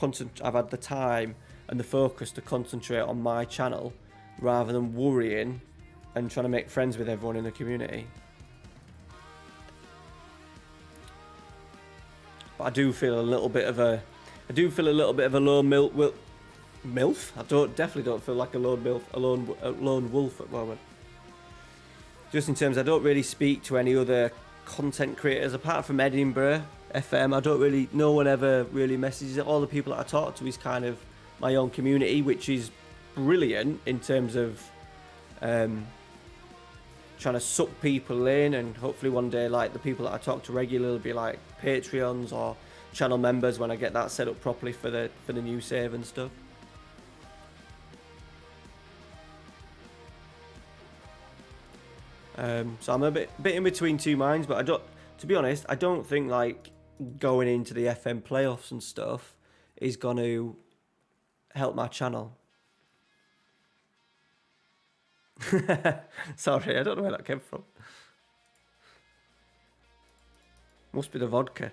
had the time and the focus to concentrate on my channel rather than worrying and trying to make friends with everyone in the community. But I do feel a little bit of a lone MILF. I definitely don't feel like a lone MILF, a lone wolf at the moment. Just in terms, I don't really speak to any other content creators apart from Edinburgh FM. I don't really, no one ever really messages. All the people that I talk to is kind of my own community, which is brilliant in terms of trying to suck people in, and hopefully one day, like, the people that I talk to regularly will be like Patreons or channel members when I get that set up properly for the new save and stuff. So I'm a bit in between two minds, but to be honest, I don't think like going into the FM playoffs and stuff is going to help my channel. Sorry, I don't know where that came from. Must be the vodka.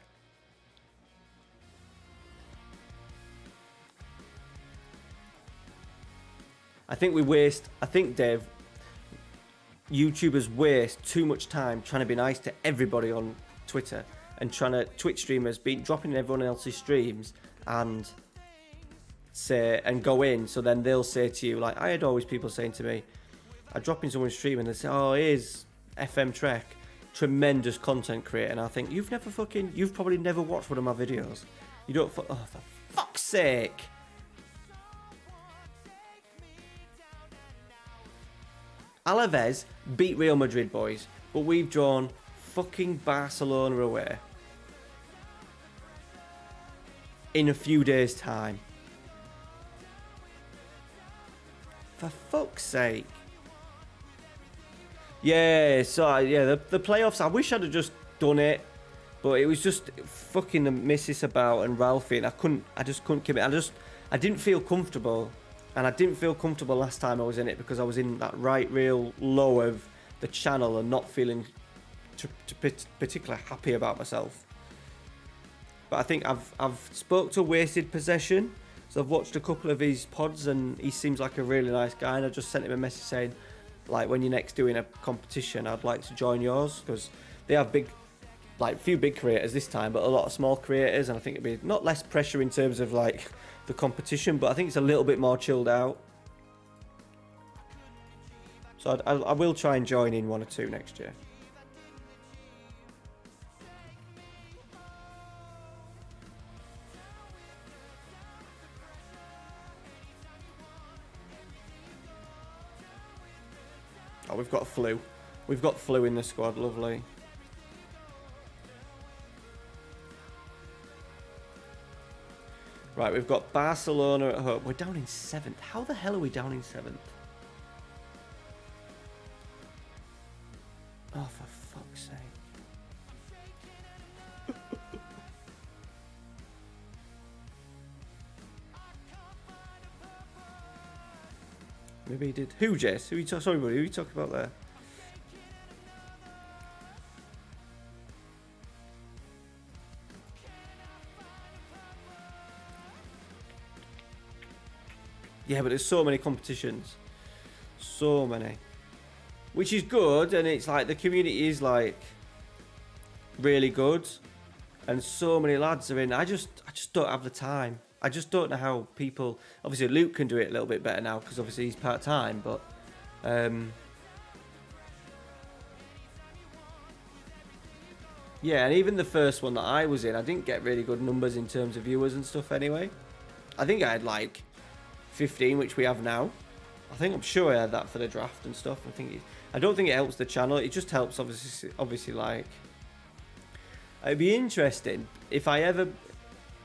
I think Dave, YouTubers waste too much time trying to be nice to everybody on Twitter and trying to Twitch streamers dropping in everyone else's streams and go in, so then they'll say to you, like, I had always people saying to me, I drop in someone's stream and they say, oh, here's FM Trek, tremendous content creator, and I think, you've probably never watched one of my videos. You don't, for fuck's sake. Alaves beat Real Madrid, boys, but we've drawn fucking Barcelona away in a few days' time. For fuck's sake. Yeah, so yeah, the playoffs, I wish I'd have just done it, but it was just fucking Mrs. About and Ralphie, and I just couldn't commit. I didn't feel comfortable. And I didn't feel comfortable last time I was in it because I was in that real low of the channel and not feeling particularly happy about myself. But I think I've spoke to Wasted Possession, so I've watched a couple of his pods, and he seems like a really nice guy. And I just sent him a message saying, like, when you're next doing a competition, I'd like to join yours, because they have a few big creators this time, but a lot of small creators, and I think it'd be not less pressure in terms of like the competition, but I think it's a little bit more chilled out. So I will try and join in one or two next year. Oh, we've got Flu. We've got Flu in the squad, lovely. Right, we've got Barcelona at home. We're down in 7th. How the hell are we down in 7th? Oh, for fuck's sake. Maybe he did. Who, Jess? Sorry, buddy. Who are you talking about there? Yeah, but there's so many competitions. So many. Which is good, and it's like the community is like really good, and so many lads are in. I just don't have the time. I just don't know how people. Obviously, Luke can do it a little bit better now because obviously he's part time. But yeah, and even the first one that I was in, I didn't get really good numbers in terms of viewers and stuff. Anyway, I think I had like 15, which we have now. I'm sure I had that for the draft and stuff. I don't think it helps the channel. It just helps obviously like. It'd be interesting if I ever,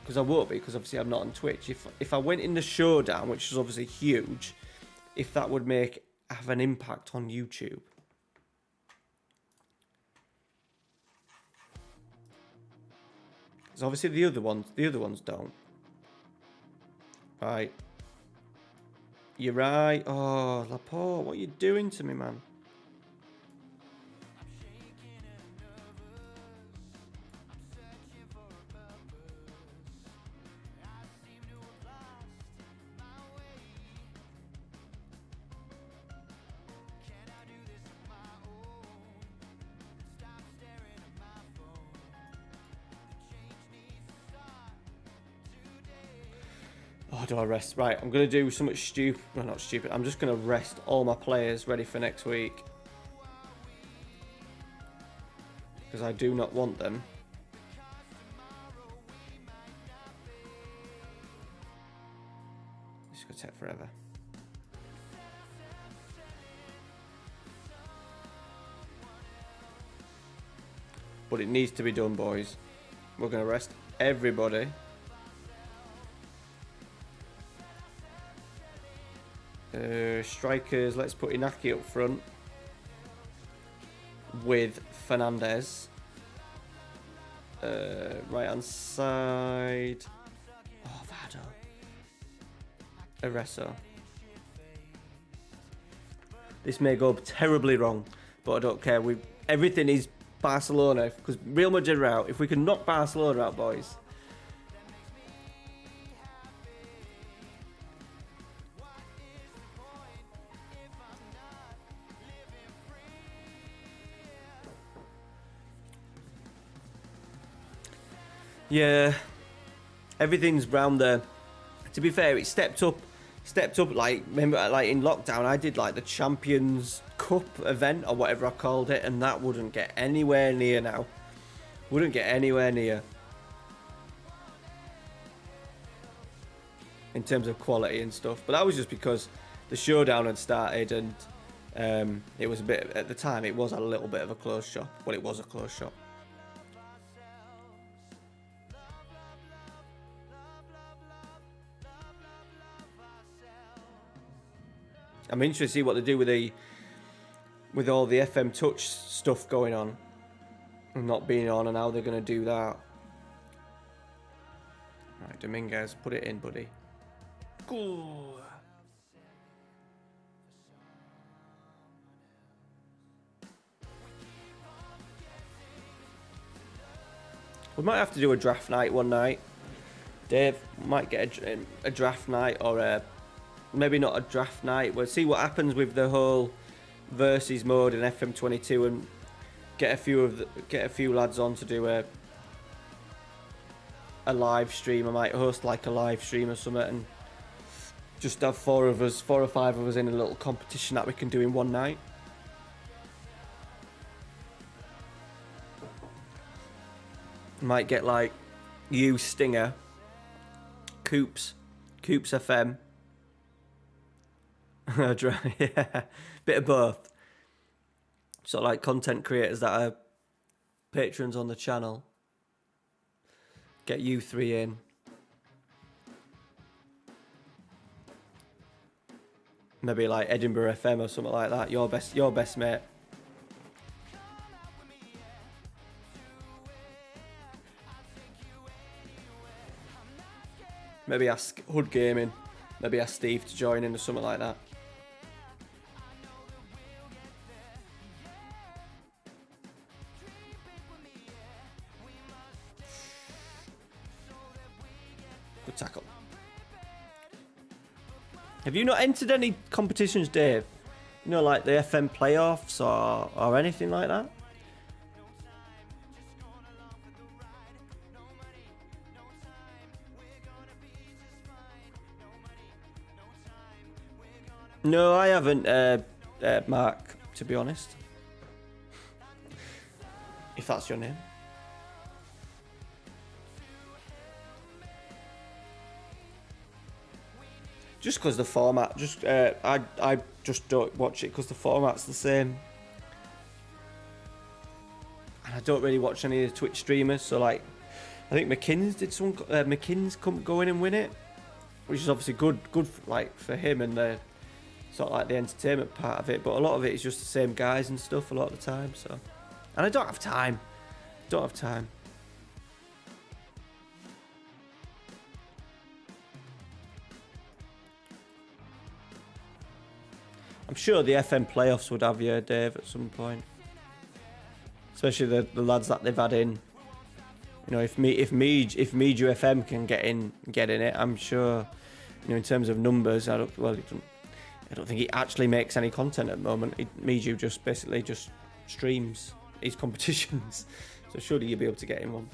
because I won't be, because obviously I'm not on Twitch. If I went in the showdown, which is obviously huge, if that would have an impact on YouTube. Because obviously the other ones don't. Right. You're right. Oh, Laporte, what are you doing to me, man? Oh, do I rest? Right, I'm going to do something stupid. Well, not stupid. I'm just going to rest all my players ready for next week. Because I do not want them. This is going to take forever. But it needs to be done, boys. We're going to rest everybody. Strikers, let's put Inaki up front with Fernandez. Right hand side. Oh, Vado. Arreso. This may go terribly wrong, but I don't care. Everything is Barcelona because Real Madrid are out. If we can knock Barcelona out, boys. Yeah, everything's round there. To be fair, it stepped up. Like, remember, like in lockdown, I did like the Champions Cup event or whatever I called it, and that wouldn't get anywhere near now. Wouldn't get anywhere near in terms of quality and stuff. But that was just because the showdown had started, and it was a bit at the time. It was a little bit of a closed shop. Well, it was a closed shop. I'm interested to see what they do with all the FM Touch stuff going on and not being on, and how they're going to do that. Right, Dominguez, put it in, buddy. Cool. We might have to do a draft night one night. Dave might get a draft night, or maybe not a draft night. We'll see what happens with the whole versus mode in FM22 and get a few lads on to do a live stream. I might host like a live stream or something and just have 4 or 5 of us in a little competition that we can do in one night. Might get like you, Stinger, Coops FM. Yeah, bit of both. Sort of like content creators that are patrons on the channel. Get you 3 in. Maybe like Edinburgh FM or something like that. Your best mate. Maybe ask Hood Gaming. Maybe ask Steve to join in or something like that. Good tackle. Have you not entered any competitions, Dave? You know, like the FM playoffs or anything like that? No, I haven't, Mark, to be honest. If that's your name. Just because the format, I just don't watch it because the format's the same. And I don't really watch any of the Twitch streamers, so like, I think McKinn's go in and win it, which is obviously good for him and the sort of like the entertainment part of it. But a lot of it is just the same guys and stuff a lot of the time. So, and I don't have time. I'm sure the FM playoffs would have you, Dave, at some point. Especially the lads that they've had in. You know, if Meiju FM can get in it, I'm sure. You know, in terms of numbers, I don't think he actually makes any content at the moment. Meiju just basically streams his competitions, so surely you'll be able to get him one.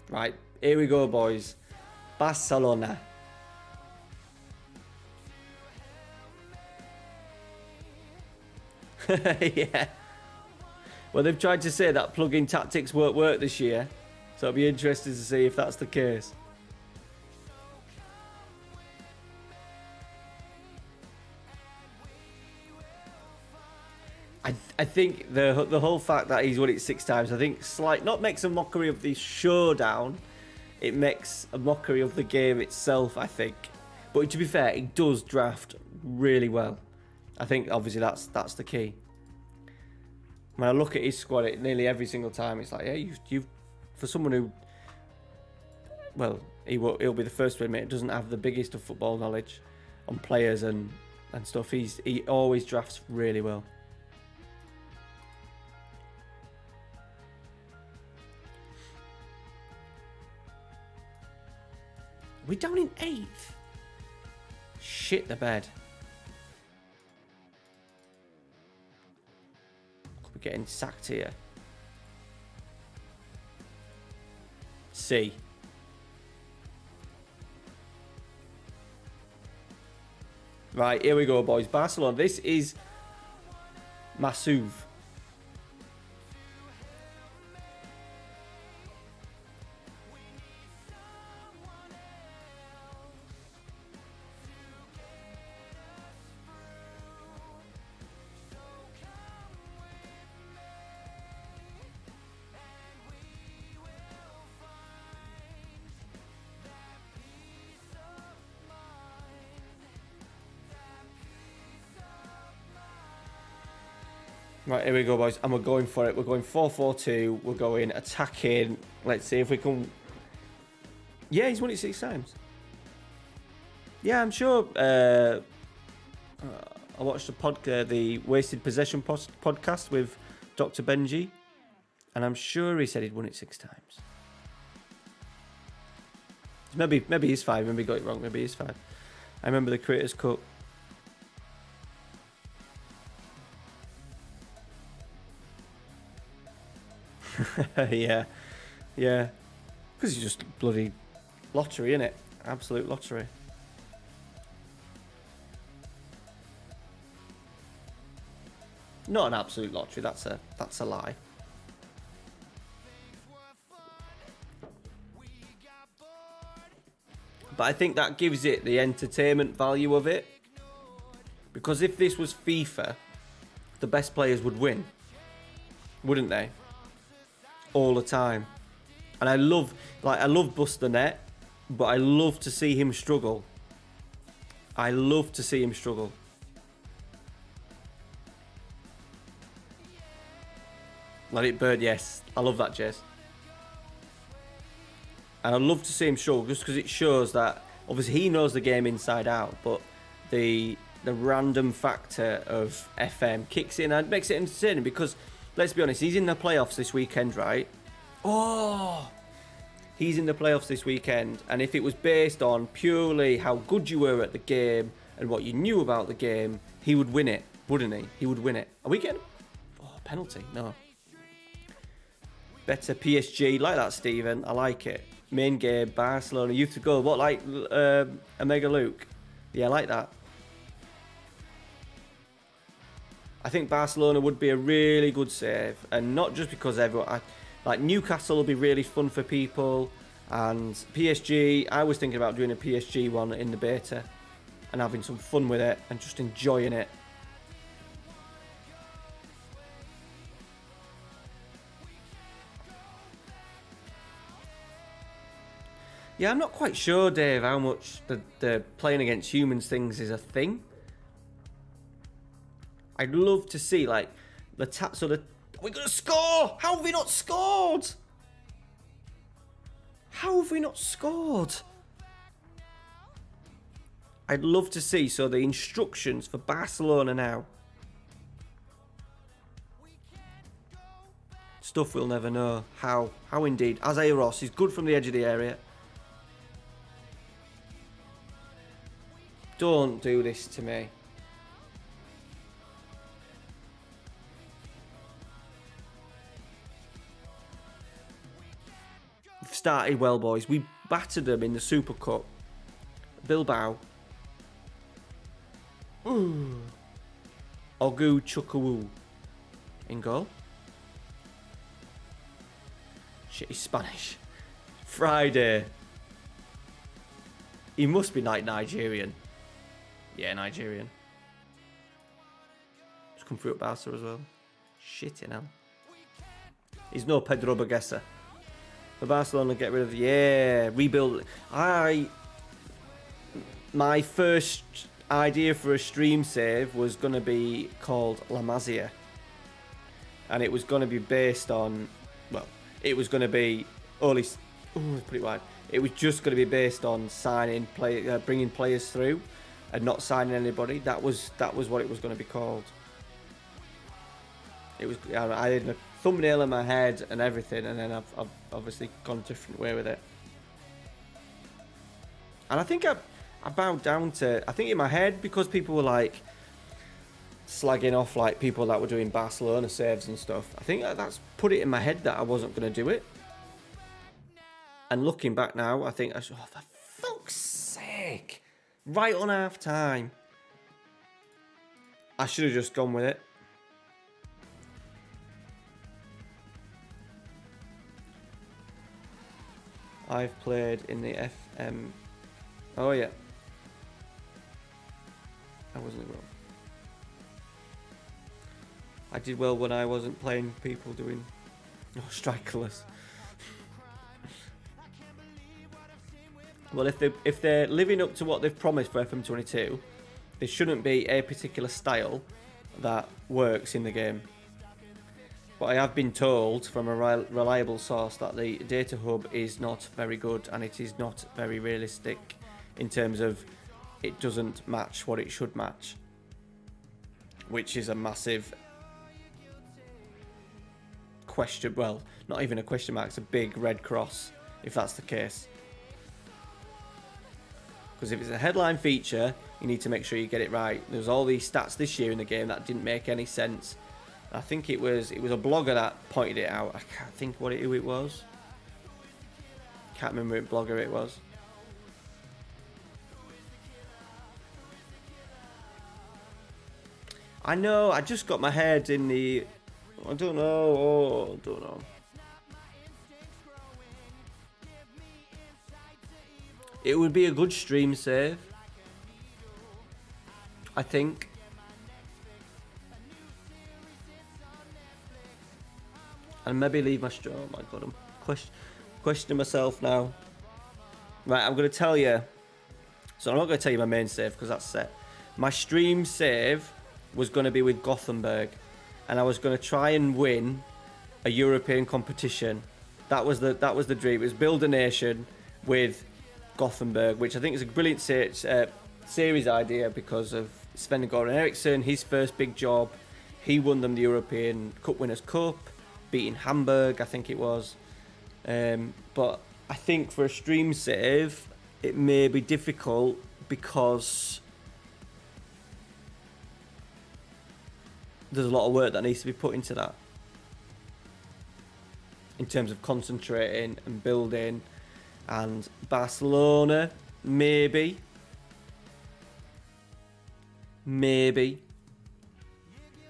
Right, here we go, boys. Barcelona. Yeah. Well, they've tried to say that plug-in tactics won't work this year, so it'll be interesting to see if that's the case. I think the whole fact that he's won it 6 times, I think not makes a mockery of the showdown, it makes a mockery of the game itself, I think. But to be fair, he does draft really well. I think obviously that's the key. When I look at his squad, nearly every single time, it's like, yeah, you've for someone who, well, he'll be the first to admit, doesn't have the biggest of football knowledge on players and stuff. He always drafts really well. We're down in 8th. Shit the bed. Could be getting sacked here. C. Right, here we go, boys. Barcelona. This is Masuv. Right, here we go, boys, and we're going for it. We're going 4-4-2. We're going attacking. Let's see if we can. Yeah, he's won it 6 times. Yeah, I'm sure. I watched the Wasted Possession podcast with Dr. Benji, and I'm sure he said he'd won it 6 times. Maybe he's 5. Maybe he got it wrong. Maybe he's 5. I remember the Creators Cup. yeah, because it's just bloody lottery, innit? Absolute lottery. Not an absolute lottery. That's a lie. But I think that gives it the entertainment value of it, because if this was FIFA, the best players would win, wouldn't they? All the time. And I love Bust the Net, but I love to see him struggle. Let it burn, yes. I love that, Jez. And I love to see him struggle just because it shows that obviously he knows the game inside out, but the random factor of FM kicks in and makes it entertaining, because let's be honest, he's in the playoffs this weekend, right? Oh! He's in the playoffs this weekend, and if it was based on purely how good you were at the game and what you knew about the game, he would win it, wouldn't he? He would win it. Are we getting... Oh, penalty? No. Better PSG. Like that, Stephen. I like it. Main game, Barcelona, youth to go. What, like Omega Luke? Yeah, I like that. I think Barcelona would be a really good save. And not just because everyone... like, Newcastle will be really fun for people. And PSG, I was thinking about doing a PSG one in the beta. And having some fun with it. And just enjoying it. Yeah, I'm not quite sure, Dave, how much the playing against humans things is a thing. I'd love to see, like, we're going to score! How have we not scored? How have we not scored? I'd love to see, so the instructions for Barcelona now. Stuff we'll never know. How indeed. Isaiah Ross is good from the edge of the area. Don't do this to me. We've started well, boys. We battered them in the Super Cup. Bilbao. Ooh. Ogu Chukwuwu in goal. Shit, he's Spanish. Friday. He must be like Nigerian. Yeah, Nigerian. Just come through at Barca as well. Shit, hell. He's no Pedro Bagessa. The Barcelona get rid of... Yeah, rebuild. My first idea for a stream save was going to be called La Masia. And it was going to be based on... Well, it was going to be... only... Oh, put it wide. It was just going to be based on signing, bringing players through. And not signing anybody. That was what it was going to be called. It was. I had a thumbnail in my head and everything, and then I've obviously gone a different way with it. And I think I bowed down to. I think in my head, because people were like slagging off like people that were doing Barcelona saves and stuff. I think that's put it in my head that I wasn't going to do it. And looking back now, I think, oh, for fuck's sake. Right on half time. I should have just gone with it. I've played in the FM. Oh yeah. I wasn't wrong. I did well when I wasn't playing people doing strikerless. Well, if they're living up to what they've promised for FM22, there shouldn't be a particular style that works in the game. But I have been told from a reliable source that the data hub is not very good and it is not very realistic in terms of it doesn't match what it should match. Which is a massive question. Well, not even a question mark, it's a big red cross if that's the case. Because if it's a headline feature, you need to make sure you get it right. There's all these stats this year in the game that didn't make any sense. I think it was a blogger that pointed it out. I can't think who it was. Can't remember what blogger it was. I know, I just got my head in the... I don't know. It would be a good stream save, I think. And maybe leave my stream. Oh my god, I'm questioning myself now. Right, I'm going to tell you. So I'm not going to tell you my main save because that's set. My stream save was going to be with Gothenburg. And I was going to try and win a European competition. That was the dream. It was build a nation with Gothenburg, which I think is a brilliant series idea because of Sven-Goran Eriksson, his first big job. He won them the European Cup Winners' Cup, beating Hamburg, I think it was. But I think for a stream save, it may be difficult because there's a lot of work that needs to be put into that. in terms of concentrating and building. And Barcelona, maybe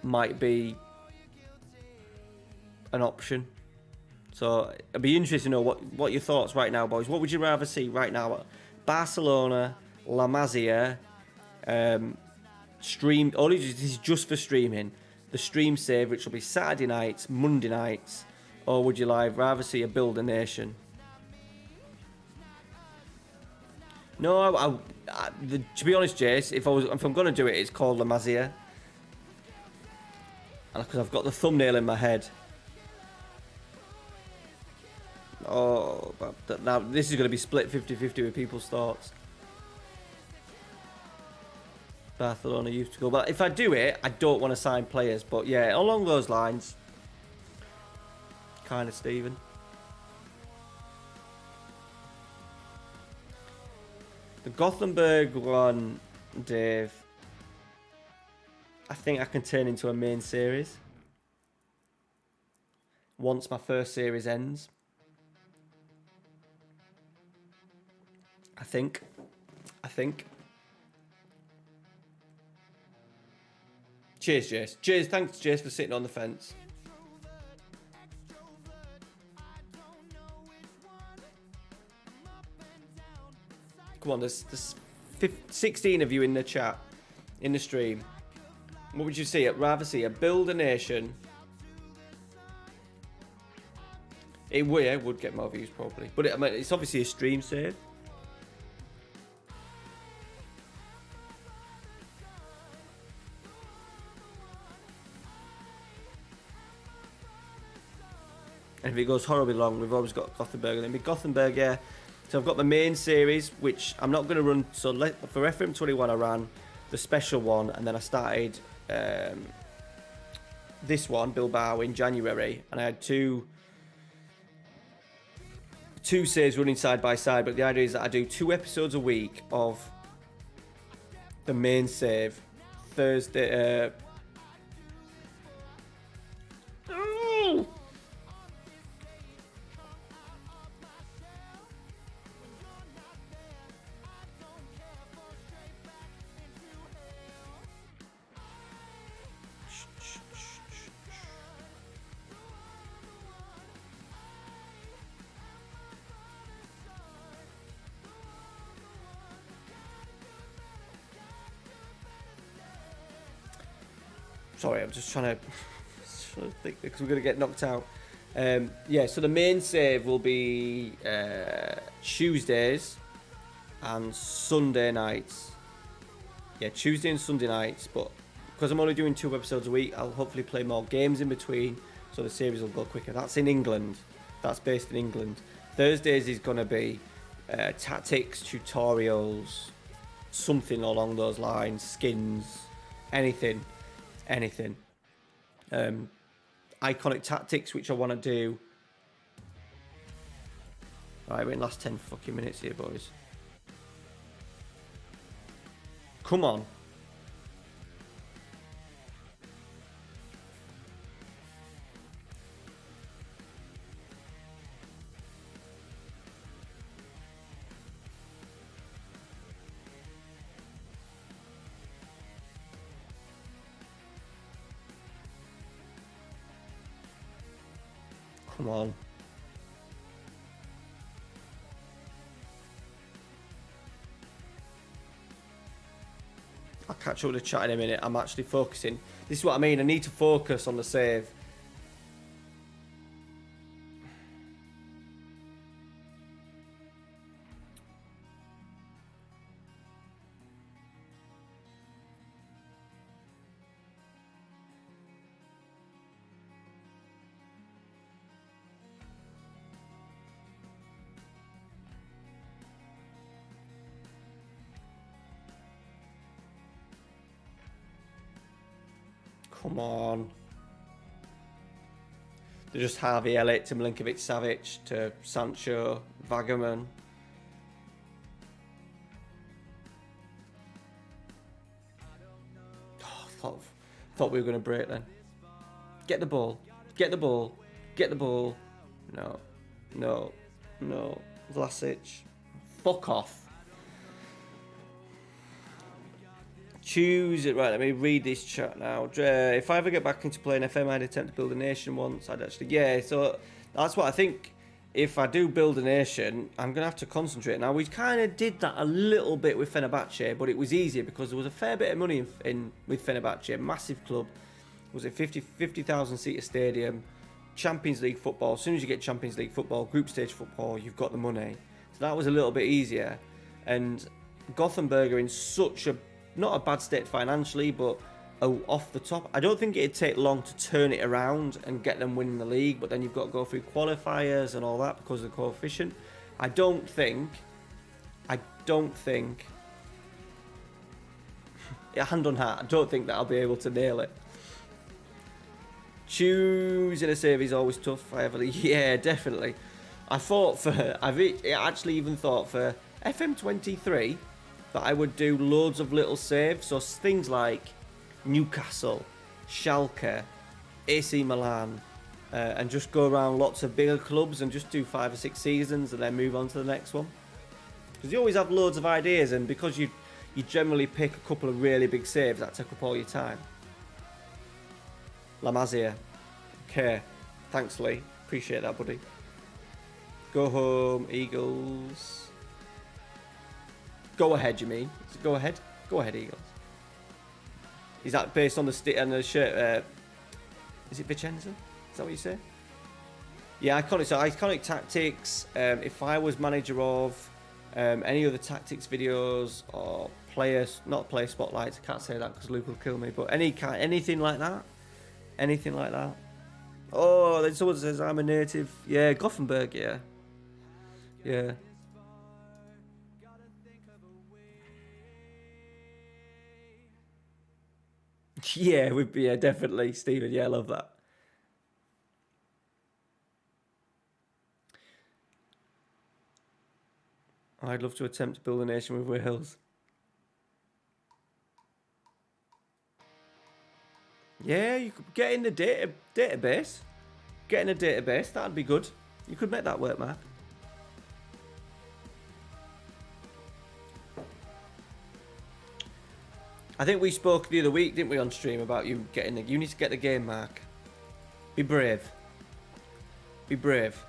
might be an option. So it'd be interesting to know what your thoughts right now, boys. What would you rather see right now? Barcelona, La Masia, stream. All this is just for streaming. The stream save, which will be Saturday nights, Monday nights, or would you rather see a Build a Nation? No, to be honest, Jace, if I'm going to do it, it's called La Masia, because I've got the thumbnail in my head. Oh, but now this is going to be split 50-50 with people's thoughts. Barcelona used to go, but if I do it, I don't want to sign players. But yeah, along those lines, kind of Stephen. The Gothenburg one, Dave, I think I can turn into a main series once my first series ends. I think. Cheers, Jace. Cheers, thanks, Jace, for sitting on the fence. Come on, there's 16 of you in the chat, in the stream. What would you see? I'd rather see a Build a Nation. It would get more views probably, but it's obviously a stream save. And if it goes horribly long, we've always got Gothenburg. And then with Gothenburg, yeah. So I've got the main series, which I'm not going to run. So for FM21, I ran the special one, and then I started this one, Bilbao, in January, and I had two saves running side by side. But the idea is that I do 2 episodes a week of the main save. Thursday. Sorry, I'm just trying to think because we're going to get knocked out. Yeah, so the main save will be Tuesdays and Sunday nights. Yeah, Tuesday and Sunday nights, but because I'm only doing 2 episodes a week, I'll hopefully play more games in between, so the series will go quicker. That's in England. That's based in England. Thursdays is going to be tactics, tutorials, something along those lines, skins, anything. Iconic tactics, which I want to do. Right, we're in the last 10 fucking minutes here, boys. Come on. Come on. I'll catch up with the chat in a minute. I'm actually focusing. This is what I mean. I need to focus on the save. Come on. They're just Harvey Elliott to Milinkovic-Savic to Sancho, Vagaman. Oh, thought we were going to break then. Get the ball. Get the ball. Get the ball. No. Vlasic. Fuck off. Choose it. Right, let me read this chat now. If I ever get back into playing FM, I'd attempt to build a nation once. I'd actually... Yeah, so that's what I think. If I do build a nation, I'm going to have to concentrate. Now, we kind of did that a little bit with Fenerbahce, but it was easier because there was a fair bit of money in with Fenerbahce. Massive club. Was it 50,000 seater stadium? Champions League football. As soon as you get Champions League football, group stage football, you've got the money. So that was a little bit easier. And Gothenburg are in such a, not a bad state financially, but off the top. I don't think it'd take long to turn it around and get them winning the league, but then you've got to go through qualifiers and all that because of the coefficient. I don't think, yeah, hand on heart, I don't think that I'll be able to nail it. Choosing a save is always tough. Yeah, definitely. I've actually even thought for FM23 that I would do loads of little saves. So things like Newcastle, Schalke, AC Milan, and just go around lots of bigger clubs and just do 5 or 6 seasons and then move on to the next one. Because you always have loads of ideas, and because you generally pick a couple of really big saves that take up all your time. Lamazia. Okay. Thanks, Lee. Appreciate that, buddy. Go home, Eagles. Go ahead, you mean? Go ahead? Go ahead, Eagles. Is that based on the shirt? Is it Vicenza? Is that what you say? Yeah, iconic tactics. If I was manager of any other tactics videos or not player spotlights, I can't say that because Luke will kill me. But anything like that. Anything like that. Oh, then someone says I'm a native. Yeah, Gothenburg. Yeah. Yeah. Yeah, definitely, Stephen. Yeah, I love that. I'd love to attempt to build a nation with Wales. Yeah, you could get in the database. Get in a database, that'd be good. You could make that work, Mark. I think we spoke the other week, didn't we, on stream about you getting you need to get the game, Mark. Be brave. Be brave.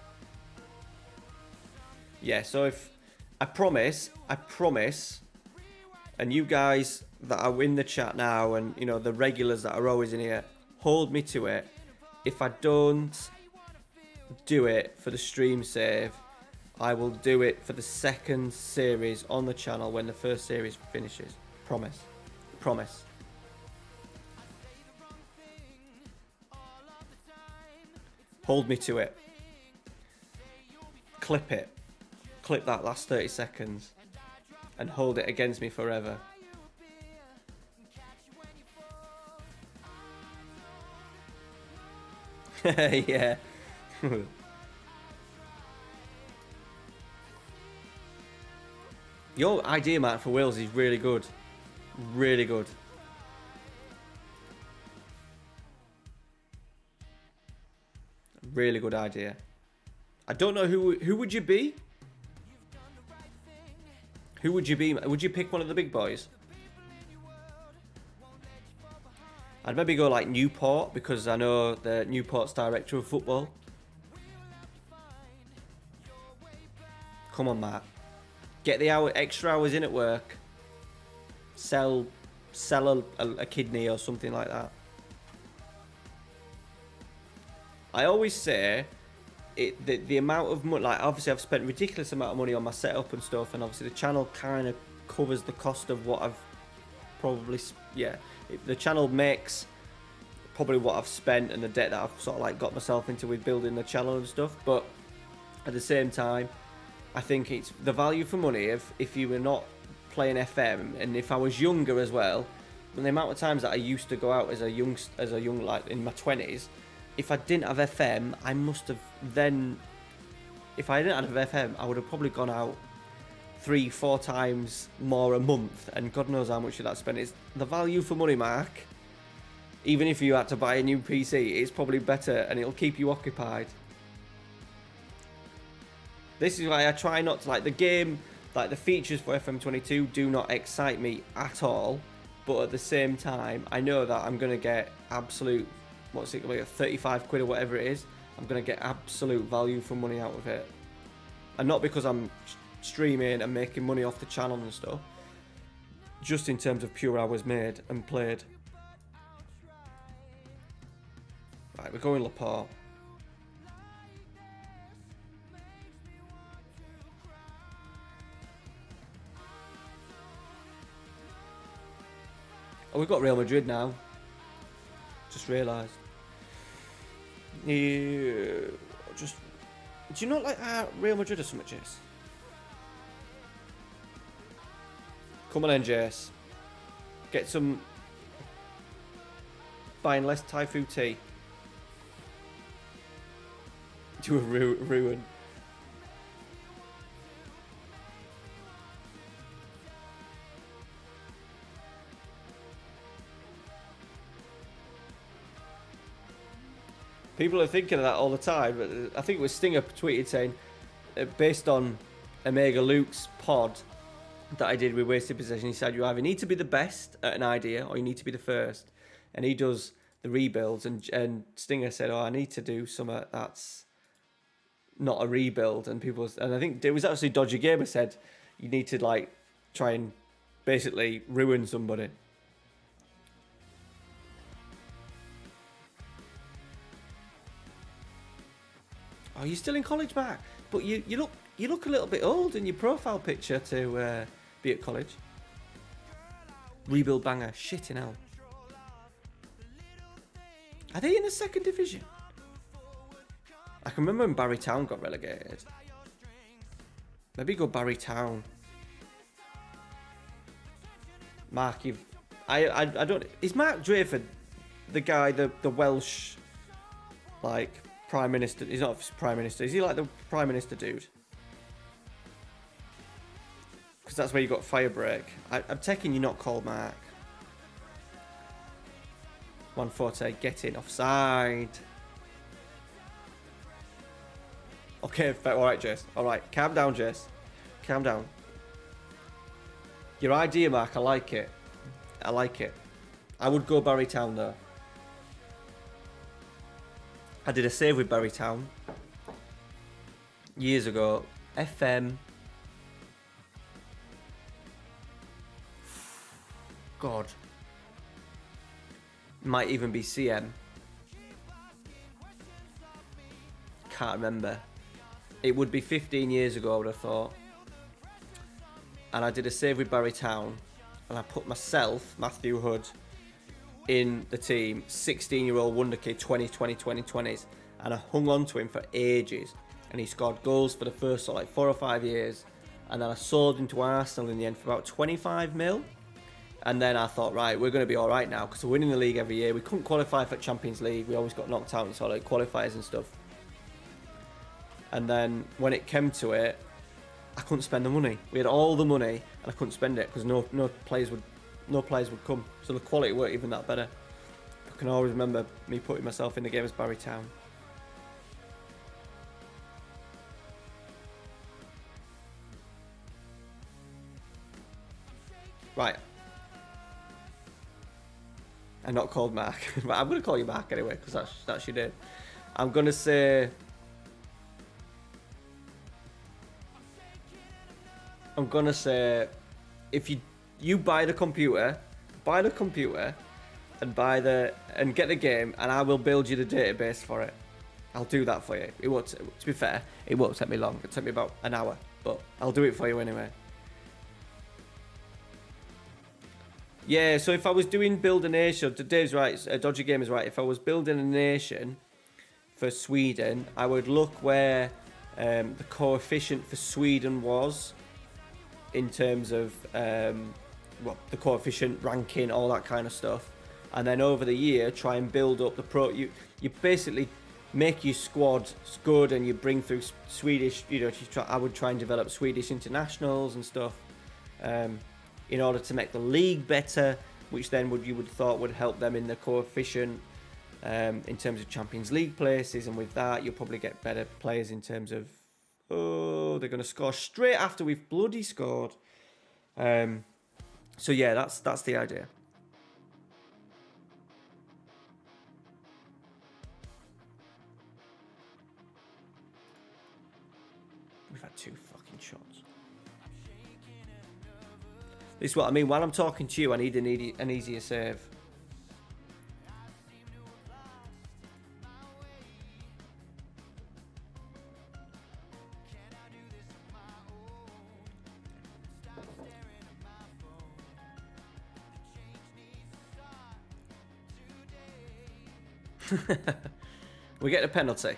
Yeah, so if I promise, and you guys that are in the chat now, and you know the regulars that are always in here, hold me to it. If I don't do it for the stream save, I will do it for the second series on the channel when the first series finishes. Promise. Promise. Hold me to it. Clip it. Clip that last 30 seconds and hold it against me forever. Yeah. Your idea, Matt, for Wales is really good. Really good. Really good idea. I don't know who would you be? Who would you be? Would you pick one of the big boys? I'd maybe go like Newport, because I know the Newport's director of football. Come on, Matt. Get the extra hours in at work. Sell a kidney or something like that. I always say the amount of money, like obviously I've spent a ridiculous amount of money on my setup and stuff, and obviously the channel kind of covers the cost of what I've probably, the channel makes probably what I've spent and the debt that I've sort of like got myself into with building the channel and stuff. But at the same time, I think it's the value for money if you were not playing FM, and if I was younger as well, and the amount of times that I used to go out as a young like in my 20s, if I didn't have FM, I must have then, if I didn't have FM, I would have probably gone out 3-4 times more a month, and God knows how much of that spent. It's the value for money, Mark. Even if you had to buy a new PC, it's probably better and it'll keep you occupied. This is why I try not to, like, the game, like the features for FM22 do not excite me at all, but at the same time I know that I'm going to get absolute, what's it, like 35 quid or whatever it is, I'm going to get absolute value for money out of it. And not because I'm streaming and making money off the channel and stuff, just in terms of pure hours made and played. Right, we're going Laporte. Oh, we've got Real Madrid now. Just realised. Yeah, just. Do you not like Real Madrid or something, Jace? Come on then, Jace. Get some. Buying less Thai food tea. To a ruin. People are thinking of that all the time. But I think it was Stinger tweeted saying, based on Omega Luke's pod that I did with Wasted Possession, he said you either need to be the best at an idea or you need to be the first. And he does the rebuilds, and Stinger said, oh, I need to do something that's not a rebuild. And I think it was actually Dodgy Gamer said you need to like try and basically ruin somebody. Oh, you're still in college, Mark, but you look a little bit old in your profile picture to be at college. Rebuild banger, shitting hell. Are they in the second division? I can remember when Barry Town got relegated. Maybe go Barry Town. Mark, I don't. Is Mark Drayford the guy, the Welsh, like, Prime Minister? He's not Prime Minister. Is he like the Prime Minister dude? Because that's where you got fire break. I'm taking you not called Mark. 140, get in, offside. Okay, alright, Jess. Alright, calm down, Jess. Calm down. Your idea, Mark, I like it. I like it. I would go Barry Town, though. I did a save with Barry Town years ago. FM. God. Might even be CM. Can't remember. It would be 15 years ago, I would have thought. And I did a save with Barry Town. And I put myself, Matthew Hood, in the team. 16-year-old wonder kid, 2020s. And I hung on to him for ages. And he scored goals for the first like 4 or 5 years. And then I sold him to Arsenal in the end for about 25 mil. And then I thought, right, we're going to be all right now because we're winning the league every year. We couldn't qualify for Champions League. We always got knocked out in sort of like qualifiers and stuff. And then when it came to it, I couldn't spend the money. We had all the money and I couldn't spend it because no players would come. So the quality weren't even that better. I can always remember me putting myself in the game as Barry Town. Right. I'm not called Mark, but I'm going to call you Mark anyway, because that's your name. I'm going to say... if you buy the computer, and get the game, and I will build you the database for it. I'll do that for you. It won't. To be fair, it won't take me long. It'll take me about an hour, but I'll do it for you anyway. Yeah, so if I was doing Build a Nation, Dave's right, Dodgy Game is right. If I was building a nation for Sweden, I would look where the coefficient for Sweden was in terms of the coefficient ranking, all that kind of stuff. And then over the year, try and build up the pro. You basically make your squad good and you bring through Swedish, I would try and develop Swedish internationals and stuff. In order to make the league better, which then you would thought would help them in the coefficient in terms of Champions League places, and with that you'll probably get better players in terms of Oh, they're going to score straight after we've bloody scored. So yeah, that's the idea. We've had 2 fucking shots. This is what I mean. While I'm talking to you, I need an easier save. We get a penalty.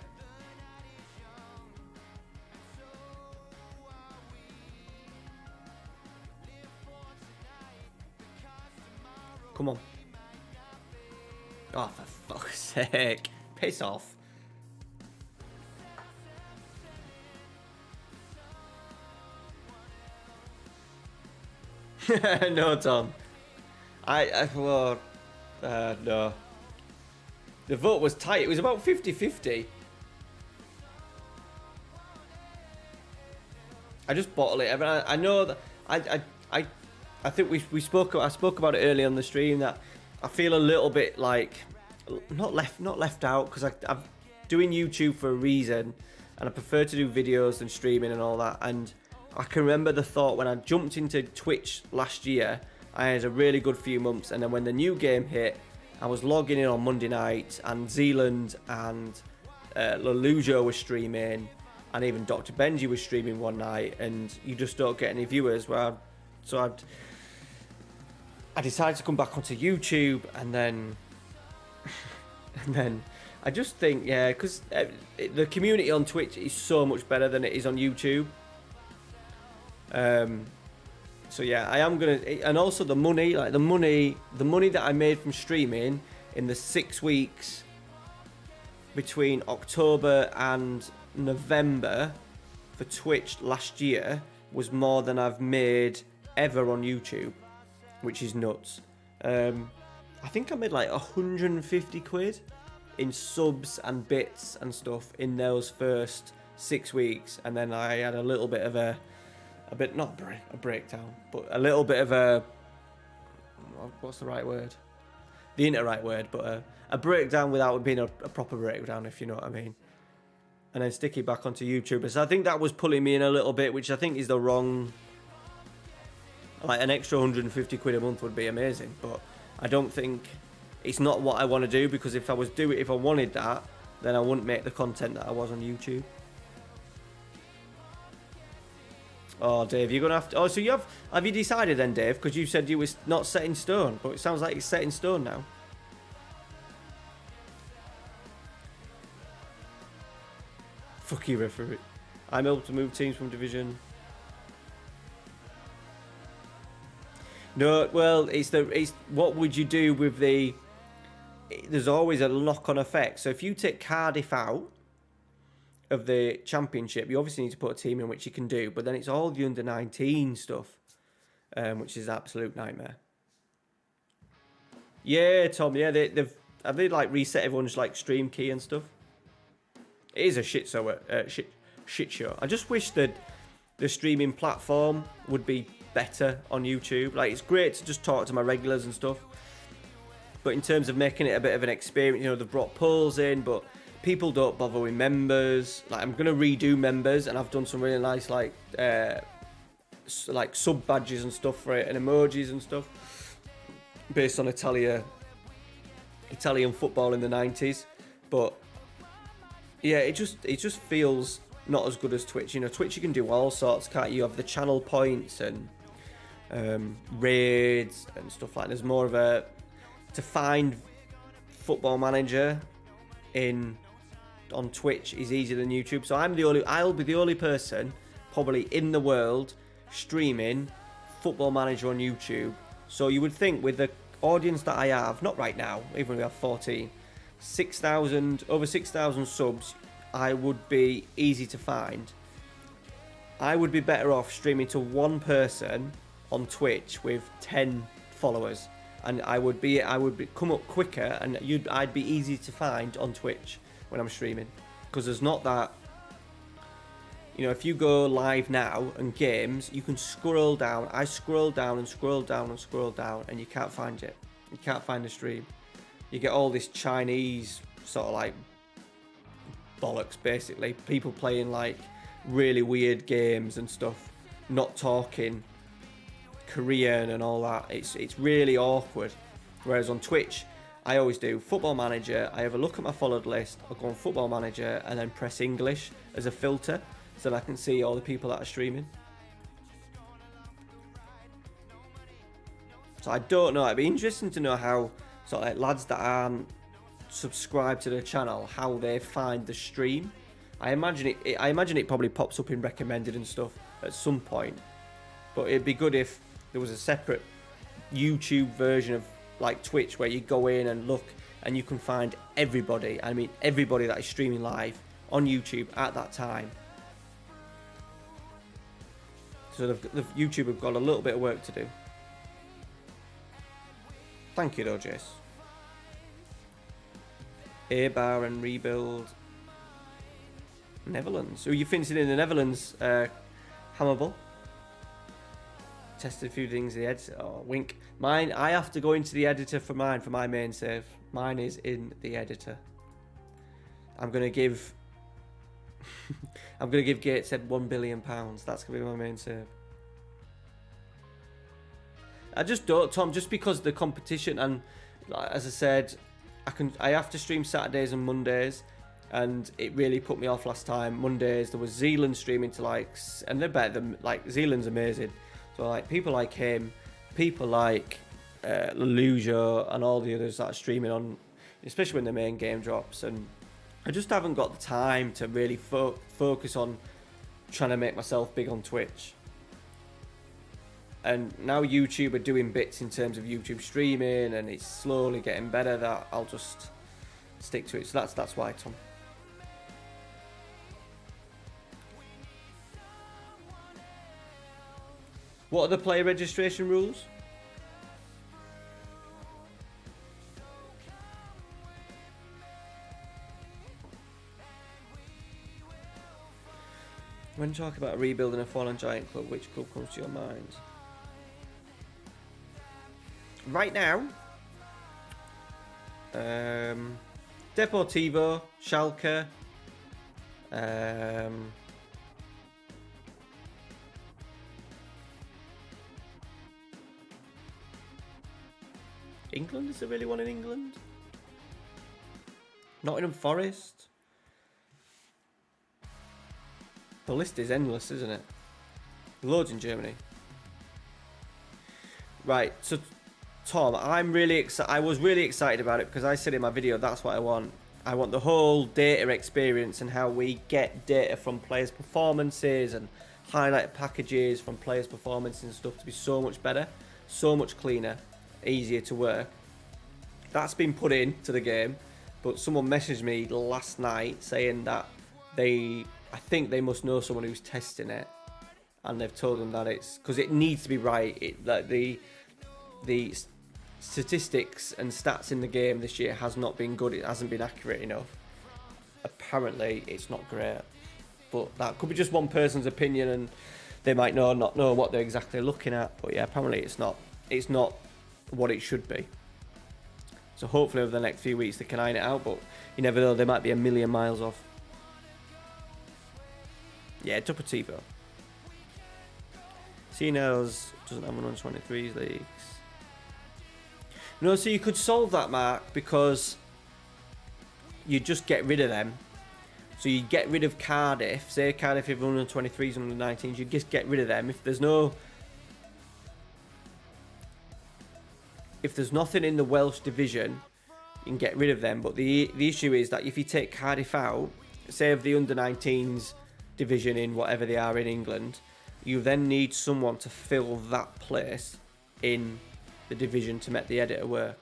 Come on. Oh, for fuck's sake. Piss off. No, Tom. No. The vote was tight. It was about 50-50. I just bottle it. I know that I think I spoke about it early on the stream that I feel a little bit like not left out because I'm doing YouTube for a reason and I prefer to do videos than streaming and all that. And I can remember the thought when I jumped into Twitch last year, I had a really good few months, and then when the new game hit, I was logging in on Monday night, and Zealand and Lelujo was streaming, and even Dr. Benji was streaming one night, and you just don't get any viewers. I decided to come back onto YouTube, and then I just think, yeah, because the community on Twitch is so much better than it is on YouTube. So yeah, I am gonna, and also the money that I made from streaming in the 6 weeks between October and November for Twitch last year was more than I've made ever on YouTube, which is nuts. I think I made like 150 quid in subs and bits and stuff in those first 6 weeks, and then I had a little bit of a breakdown, but a little bit of a, what's the right word? The ain't the right word, but a breakdown without it being a proper breakdown, if you know what I mean. And then stick it back onto YouTube. So I think that was pulling me in a little bit, which I think is the wrong, like an extra 150 quid a month would be amazing, but I don't think, it's not what I want to do, because if I wanted that, then I wouldn't make the content that I was on YouTube. Oh, Dave, you're going to have to... Oh, so have you decided then, Dave? Because you said you was not set in stone, but it sounds like it's set in stone now. Fuck you, referee. I'm able to move teams from division. No, well, it's what would you do with the... There's always a knock-on effect. So if you take Cardiff out of the championship, you obviously need to put a team in, which you can do, but then it's all the under-19 stuff, which is an absolute nightmare. Yeah, Tom, yeah, have they like reset everyone's like stream key and stuff? It is a shit show. I just wish that the streaming platform would be better on YouTube. Like, it's great to just talk to my regulars and stuff, but in terms of making it a bit of an experience, you know, they've brought polls in, but people don't bother with members. Like, I'm gonna redo members, and I've done some really nice like sub badges and stuff for it, and emojis and stuff based on Italian football in the 90s. But yeah, it just feels not as good as Twitch. You know, Twitch you can do all sorts, can't you? You have the channel points and raids and stuff like that. There's more of a to find Football Manager on Twitch is easier than YouTube. So I'll be the only person probably in the world streaming Football Manager on YouTube. So you would think with the audience that I have, not right now, even when we have 14, over 6,000 subs, I would be easy to find. I would be better off streaming to one person on Twitch with 10 followers, and I would come up quicker, and I'd be easy to find on Twitch when I'm streaming, because there's not that You know, if you go live now and games, you can scroll down. I scroll down and scroll down and scroll down, and you can't find it. You can't find the stream. You get all this Chinese sort of like bollocks, basically. People playing like really weird games and stuff, not talking Korean and all that. It's really awkward. Whereas on Twitch, I always do Football Manager. I have a look at my followed list. I'll go on Football Manager and then press English as a filter, so that I can see all the people that are streaming. So I don't know. It'd be interesting to know how sort of like lads that aren't subscribed to the channel, how they find the stream. I imagine it probably pops up in recommended and stuff at some point. But it'd be good if there was a separate YouTube version of like Twitch where you go in and look and you can find everybody. I mean everybody that is streaming live on YouTube at that time. So the YouTube have got a little bit of work to do. Thank you though, Jace. A-bar and rebuild. Netherlands. Who are you finishing in the Netherlands, Hammerbull? Tested a few things in the editor. Oh, wink. Mine, I have to go into the editor for mine, for my main save. Mine is in the editor. I'm going to give... I'm going to give Gateshead £1 billion. That's going to be my main save. I just don't, Tom, just because the competition, and as I said, I have to stream Saturdays and Mondays, and it really put me off last time. Mondays, there was Zealand streaming to like, and they're better than, like, Zealand's amazing. So like people like him, people like Lelujo and all the others that are streaming on, especially when the main game drops, and I just haven't got the time to really focus on trying to make myself big on Twitch. And now YouTube are doing bits in terms of YouTube streaming, and it's slowly getting better, that I'll just stick to it. So that's why, Tom. What are the player registration rules? When you talk about rebuilding a fallen giant club, which club comes to your mind? Right now, Deportivo, Schalke, England, is there really one in England? Nottingham Forest. The list is endless, isn't it? Loads in Germany. Right, so Tom, I'm really excited. I was really excited about it because I said in my video that's what I want. I want the whole data experience and how we get data from players' performances and highlight packages from players' performances and stuff to be so much better, so much cleaner, easier to work. That's been put into the game, but someone messaged me last night saying that I think they must know someone who's testing it, and they've told them that it's because it needs to be right. Like the statistics and stats in the game this year has not been good. It hasn't been accurate enough. Apparently, it's not great, but that could be just one person's opinion, and they might not know what they're exactly looking at. But yeah, apparently it's not what it should be. So hopefully over the next few weeks they can iron it out, but you never know, they might be a million miles off. Yeah, Deportivo. Cinos doesn't have 123 leagues. No, so you could solve that, Mark, because you just get rid of them. So you get rid of Cardiff. Say Cardiff have 123s and 119s, you just get rid of them. If there's nothing in the Welsh division, you can get rid of them. But the issue is that if you take Cardiff out, say of the under-19s division in whatever they are in England, you then need someone to fill that place in the division to make the editor work.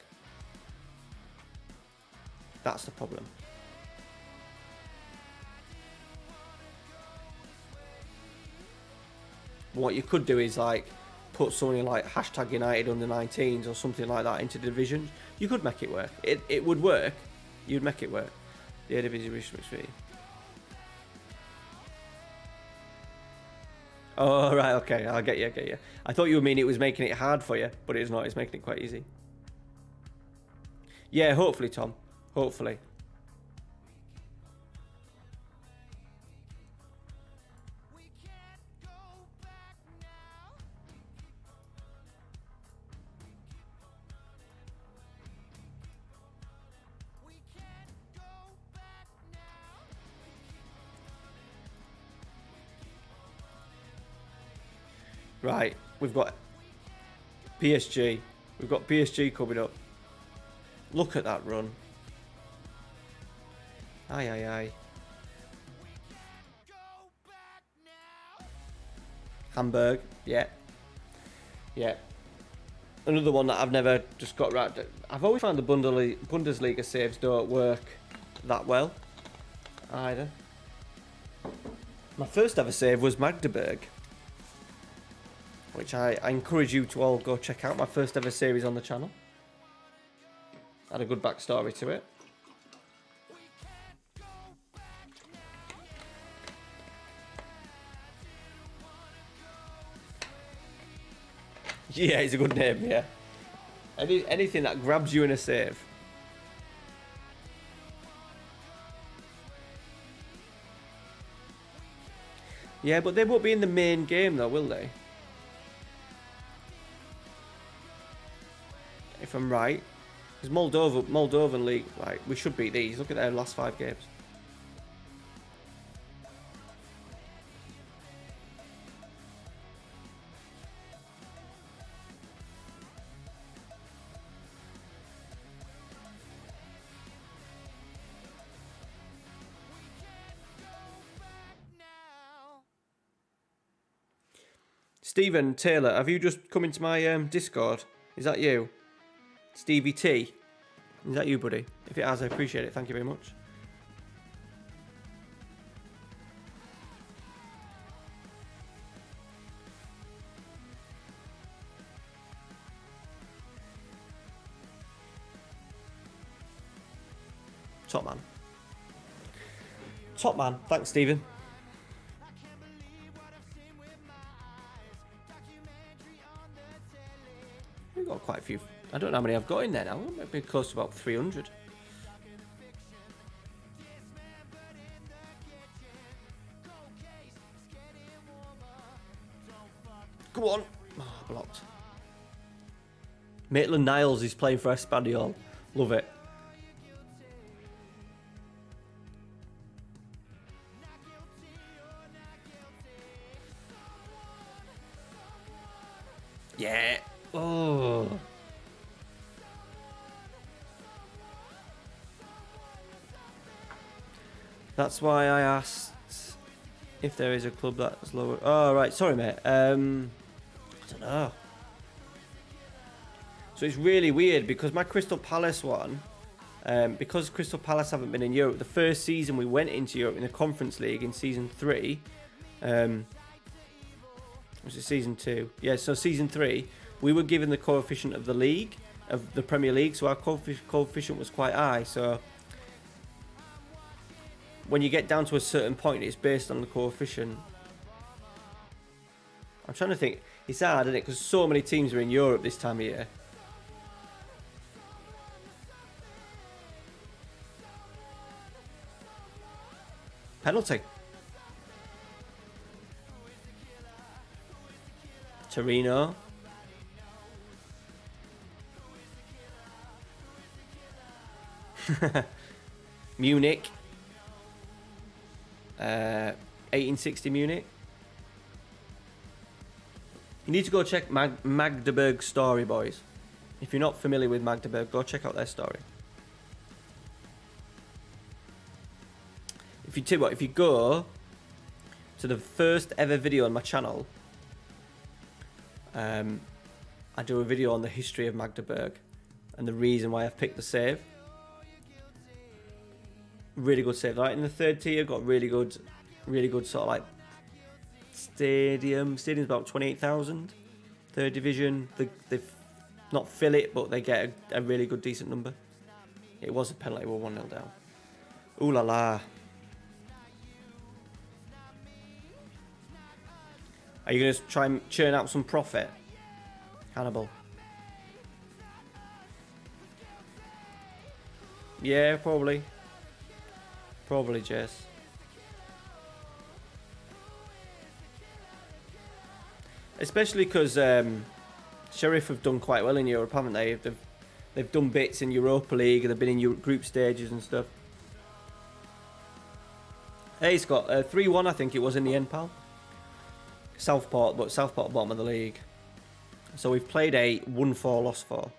That's the problem. What you could do is like put something like hashtag United under 19s or something like that into the division. You could make it work. It would work. You'd make it work. The division. Oh, right, okay. I get you. I thought you would mean it was making it hard for you, but it's not. It's making it quite easy. Yeah, hopefully, Tom. Hopefully. Right, we've got PSG. We've got PSG coming up. Look at that run. Aye. Hamburg, yeah. Another one that I've never just got right. I've always found the Bundesliga saves don't work that well either. My first ever save was Magdeburg, which I encourage you to all go check out. My first ever series on the channel. Had a good backstory to it. Yeah, it's a good name, yeah. Anything that grabs you in a save. Yeah, but they won't be in the main game though, will they? If I'm right. Because Moldovan League, right, we should beat these. Look at their last 5 games. Stephen Taylor, have you just come into my Discord? Is that you? Stevie T? Is that you, buddy? If it has, I appreciate it. Thank you very much. Top man. Top man. Thanks, Stephen. We've got quite a few. I don't know how many I've got in there now. Maybe close to about 300. Go on. Oh, blocked. Maitland Niles is playing for Espanyol. Love it. Yeah. Oh. That's why I asked if there is a club that's lower. Oh, right. Sorry, mate. I don't know. So it's really weird because my Crystal Palace one, because Crystal Palace haven't been in Europe, the first season we went into Europe in the Conference League in Season 3, was it Season 2? Yeah, so Season 3, we were given the coefficient of the league, of the Premier League, so our coefficient was quite high, so when you get down to a certain point, it's based on the coefficient. I'm trying to think. It's hard, isn't it? Because so many teams are in Europe this time of year. Penalty. Torino. Munich. 1860 Munich. You need to go check Magdeburg's story, boys. If you're not familiar with Magdeburg, go check out their story. If you go to the first ever video on my channel, I do a video on the history of Magdeburg and the reason why I've picked the save. Really good save. Right in the third tier, got really good sort of like stadium. Stadium's about 28,000. Third division, they not fill it, but they get a really good decent number. It was a penalty. We're 1-0 down. Ooh la la. Are you going to try and churn out some profit, Hannibal? Yeah, probably. Probably, Jess. Especially because Sheriff have done quite well in Europe, haven't they? They've done bits in Europa League. They've been in group stages and stuff. Hey, Scott. 3-1, I think it was in the end, pal. Southport, but Southport bottom of the league. So we've played a 1-4, lost 4.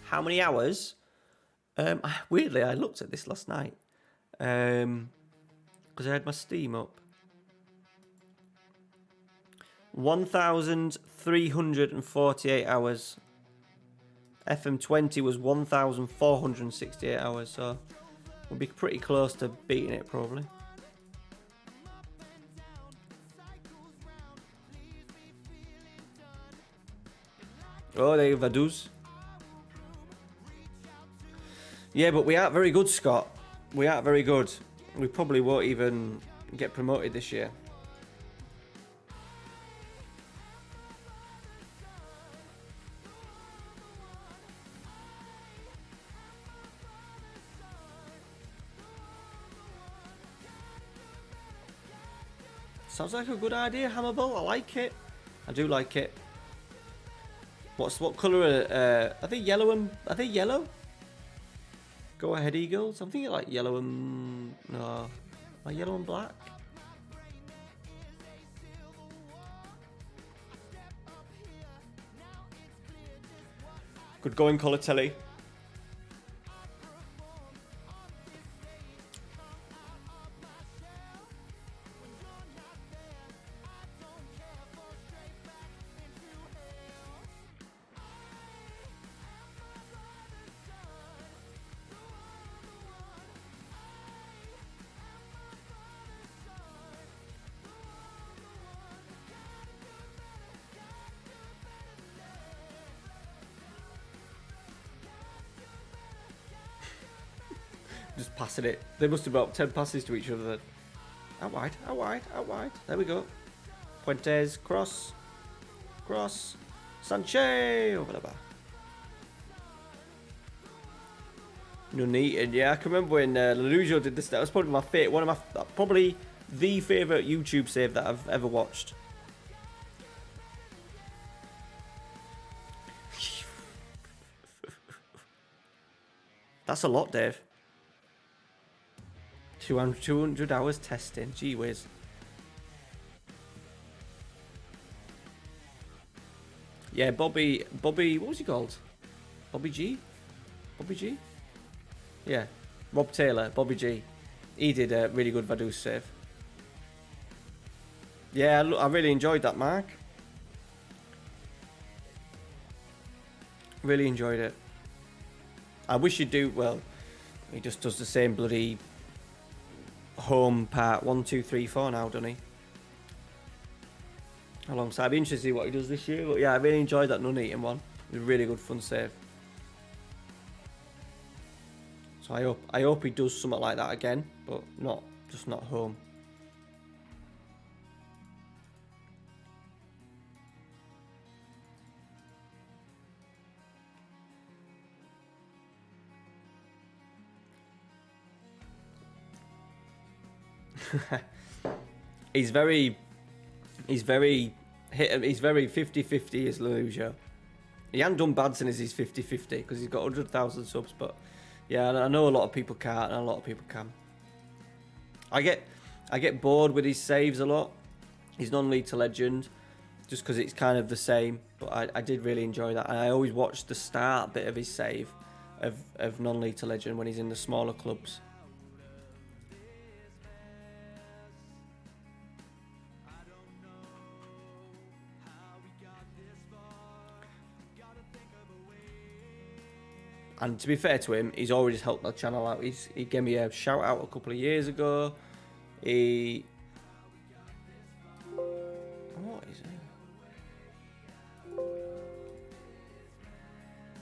How many hours? Weirdly, I looked at this last night. Because I had my Steam up. 1,348 hours. FM20 was 1,468 hours, so we'll be pretty close to beating it, probably. Oh, there you go, Vaduz. Yeah, but we aren't very good, Scott. We aren't very good. We probably won't even get promoted this year. Sounds like a good idea, Hammerball. I like it. I do like it. What colour are they? Yellow and are they yellow? Go ahead, Eagles. I'm thinking like yellow and no, like yellow and black. Good going, Colatelli. Just passing it. They must have about 10 passes to each other then. Out wide, out wide, out wide. There we go. Puentes, cross. Cross. Sanchez over the bar. Nuneaton, yeah, I can remember when Lelujo did this. That was probably my favorite, one of my, probably the favourite YouTube save that I've ever watched. That's a lot, Dave. 200 hours testing. Gee whiz. Yeah, Bobby, what was he called? Bobby G? Bobby G? Yeah. Rob Taylor, Bobby G. He did a really good Vaduz save. Yeah, I really enjoyed that, Mark. Really enjoyed it. I wish you'd do, well, he just does the same bloody home part 1, 2, 3, 4 now, doesn't he? Alongside, I'd be interested to see what he does this year. But yeah, I really enjoyed that Nuneaton one. It was a really good fun save. So I hope he does something like that again, but not home. He's very 50-50 as Lelujo. He hasn't done bad since he's 50-50 because he's got 100,000 subs, but yeah, I know a lot of people can't and a lot of people can. I get bored with his saves a lot. He's non-league to legend just because it's kind of the same, but I did really enjoy that. And I always watch the start bit of his save of non-league to legend when he's in the smaller clubs. And to be fair to him, he's always helped the channel out. He gave me a shout out a couple of years ago. What is it?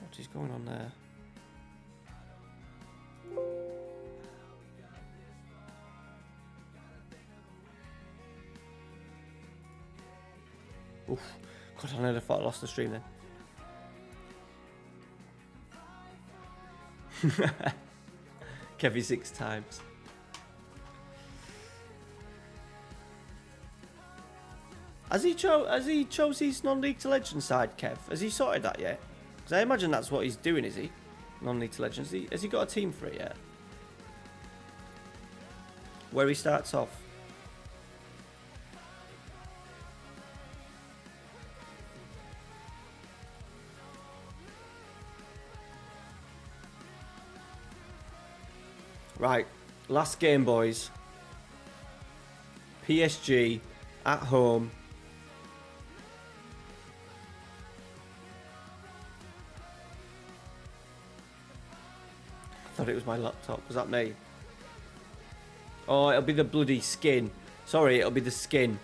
What is going on there? Oof. God, I nearly thought I lost the stream then. Kevy 6 times. Has he chose his non-league to legend side, Kev? Has he sorted that yet? Because I imagine that's what he's doing, is he? Non-league to legends. Has he got a team for it yet? Where he starts off. Right, last game, boys. PSG at home. I thought it was my laptop. Was that me? Oh, it'll be the bloody skin. Sorry, it'll be the skin.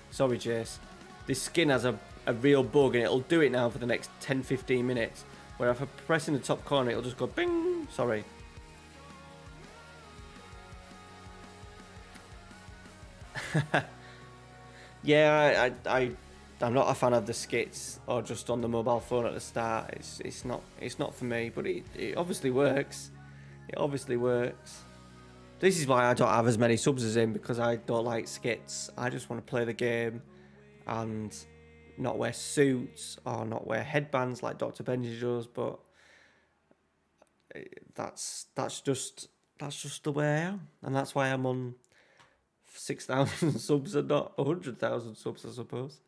Sorry, Jace. This skin has a real bug, and it'll do it now for the next 10-15 minutes. Where if I press in the top corner, it'll just go bing. Sorry. Yeah, I'm not a fan of the skits or just on the mobile phone at the start. It's not for me, but it obviously works. It obviously works. This is why I don't have as many subs as him, because I don't like skits. I just want to play the game and not wear suits or not wear headbands like Dr. Benji does. But that's just the way I am, and that's why I'm on 6,000 subs and not 100,000 subs, I suppose.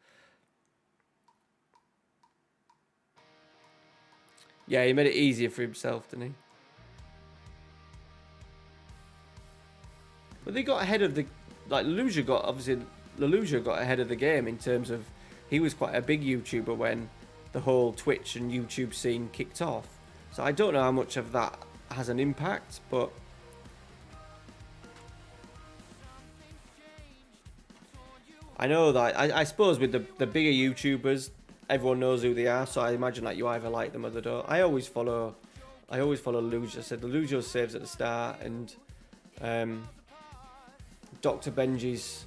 Yeah, he made it easier for himself, didn't he? But they got ahead of the... Like, Leluja got ahead of the game in terms of... He was quite a big YouTuber when the whole Twitch and YouTube scene kicked off. So I don't know how much of that has an impact, but... I know that, I suppose with the bigger YouTubers, everyone knows who they are, so I imagine that you either like them or they don't. I always follow Leluja. I said Leluja saves at the start, and Dr. Benji's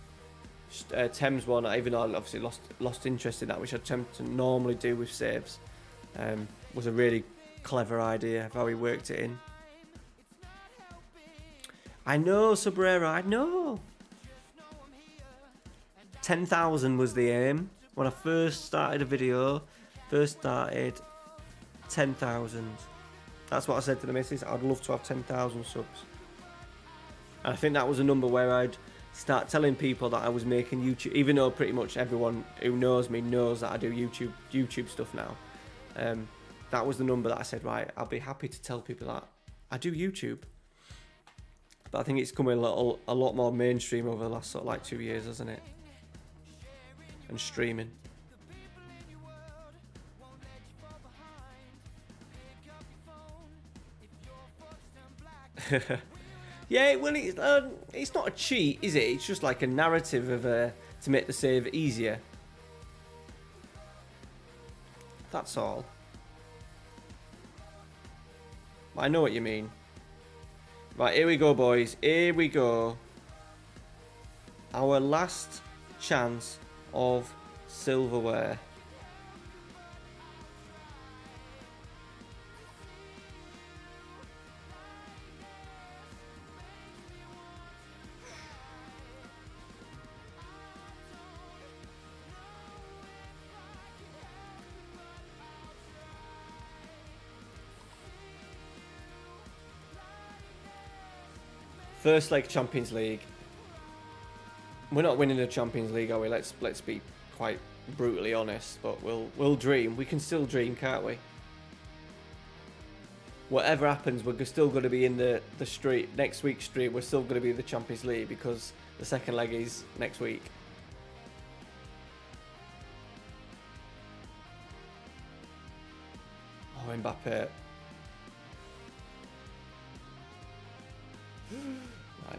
Thames one, even though I obviously lost interest in that, which I attempt to normally do with saves, was a really clever idea of how he worked it in. I know, Sabrera, I know. 10,000 was the aim. When I first started a video, 10,000. That's what I said to the missus. I'd love to have 10,000 subs. And I think that was a number where I'd start telling people that I was making YouTube, even though pretty much everyone who knows me knows that I do YouTube stuff now. That was the number that I said, right, I'll be happy to tell people that I do YouTube. But I think it's coming a lot more mainstream over the last sort of like 2 years, hasn't it? And streaming. Yeah, well, it's not a cheat, is it? It's just like a narrative of to make the save easier. That's all. I know what you mean. Right, here we go, boys. Here we go. Our last chance of silverware. First leg Champions League. We're not winning the Champions League, are we? Let's be quite brutally honest, but we'll dream. We can still dream, can't we? Whatever happens, we're still going to be in the street next week's stream. We're still going to be in the Champions League because the second leg is next week. Oh, Mbappe. Right.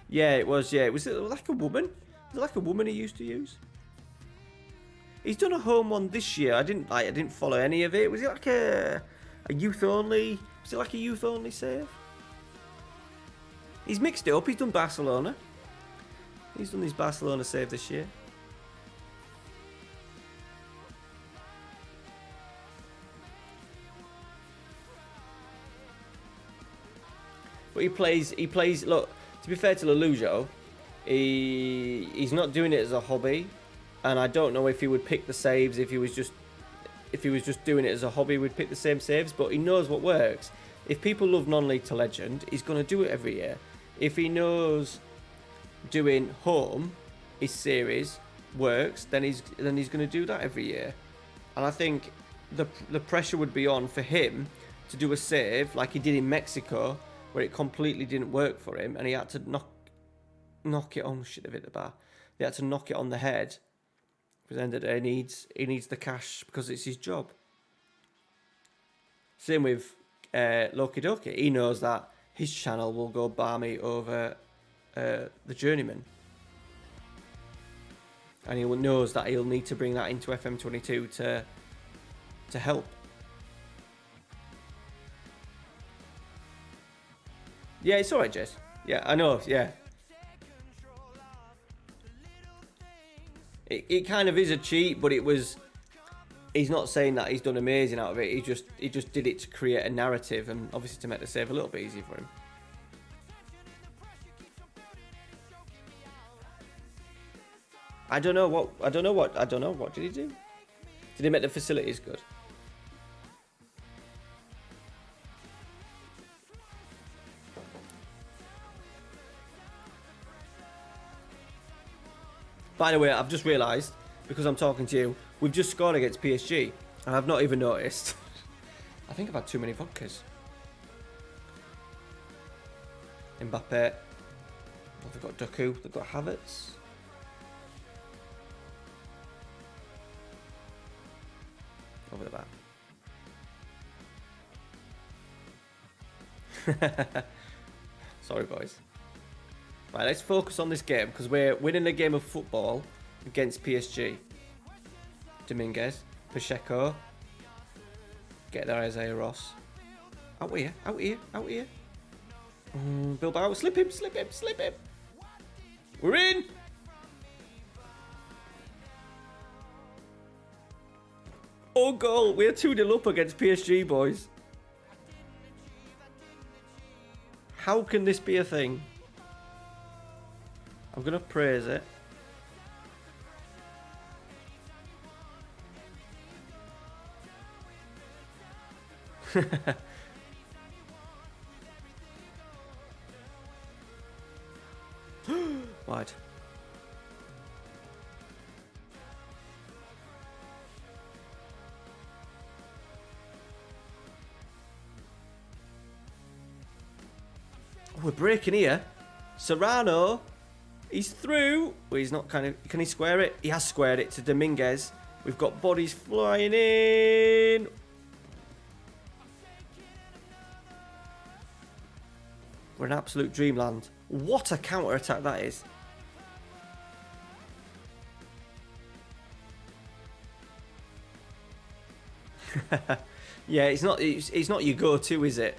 Yeah, it was. Yeah, was it like a woman? Was it like a woman he used to use? He's done a home one this year. I didn't follow any of it. Was it like a youth only? Was it like a youth only save? He's mixed it up. He's done Barcelona. He's done his Barcelona save this year. But he plays. Look, to be fair to Lelujo, he's not doing it as a hobby, and I don't know if he would pick the saves if he was just doing it as a hobby. He would pick the same saves, but he knows what works. If people love non-league to legend, he's going to do it every year. If he knows doing home, his series works, then he's going to do that every year. And I think the pressure would be on for him to do a save like he did in Mexico, where it completely didn't work for him, and he had to knock it on. Should have hit the bar. He had to knock it on the head. Because at the end of the day, he needs the cash because it's his job. Same with Loki Doki. He knows that his channel will go balmy over the Journeyman. And he knows that he'll need to bring that into FM22 to help. Yeah, it's alright, Jess. Yeah, I know, yeah. It kind of is a cheat, but he's not saying that he's done amazing out of it. He just did it to create a narrative and obviously to make the save a little bit easier for him. I don't know what did he do? Did he make the facilities good? By the way, I've just realised, because I'm talking to you, we've just scored against PSG, and I've not even noticed. I think I've had too many vodkas. Mbappe. Oh, they've got Doku, they've got Havertz. Over the back. Sorry, boys. Right, let's focus on this game because we're winning a game of football against PSG. Dominguez, Pacheco. Get there, Isaiah Ross. Out here. Bilbao, slip him. We're in. Oh, goal. We're 2-0 up against PSG, boys. How can this be a thing? I'm going to praise it. Wide. Oh, we're breaking here. Serrano. He's through. Well, he's not kind of... Can he square it? He has squared it to Dominguez. We've got bodies flying in. We're in absolute dreamland. What a counter-attack that is. Yeah, it's not your go-to, is it?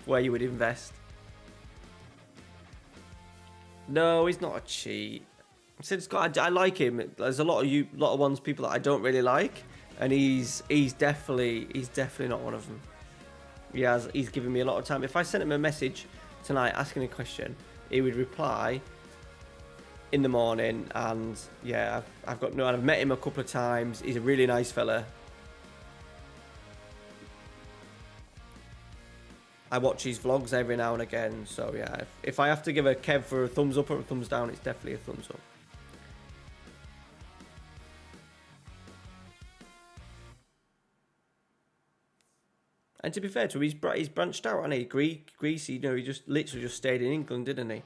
Where you would invest. No, he's not a cheat. I like him. There's a lot of ones people that I don't really like, and he's definitely not one of them. He's given me a lot of time. If I sent him a message tonight asking a question, he would reply in the morning. And yeah, I've met him a couple of times. He's a really nice fella. I watch his vlogs every now and again, so yeah, if I have to give a Kev for a thumbs up or a thumbs down, it's definitely a thumbs up. And to be fair to him, he's branched out, hasn't he? Greece, he just literally just stayed in England, didn't he?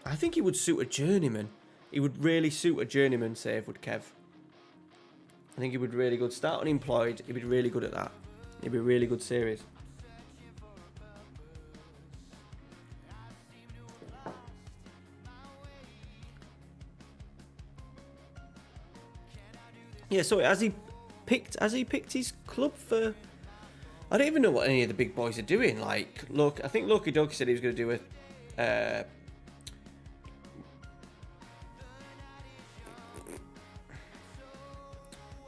I think he would suit a journeyman. He would really suit a journeyman save, would Kev. I think he would be really good. Start unemployed, he'd be really good at that. He'd be a really good series. Yeah, so has he picked his club for... I don't even know what any of the big boys are doing. Like, look, I think Loki Doki said he was going to do a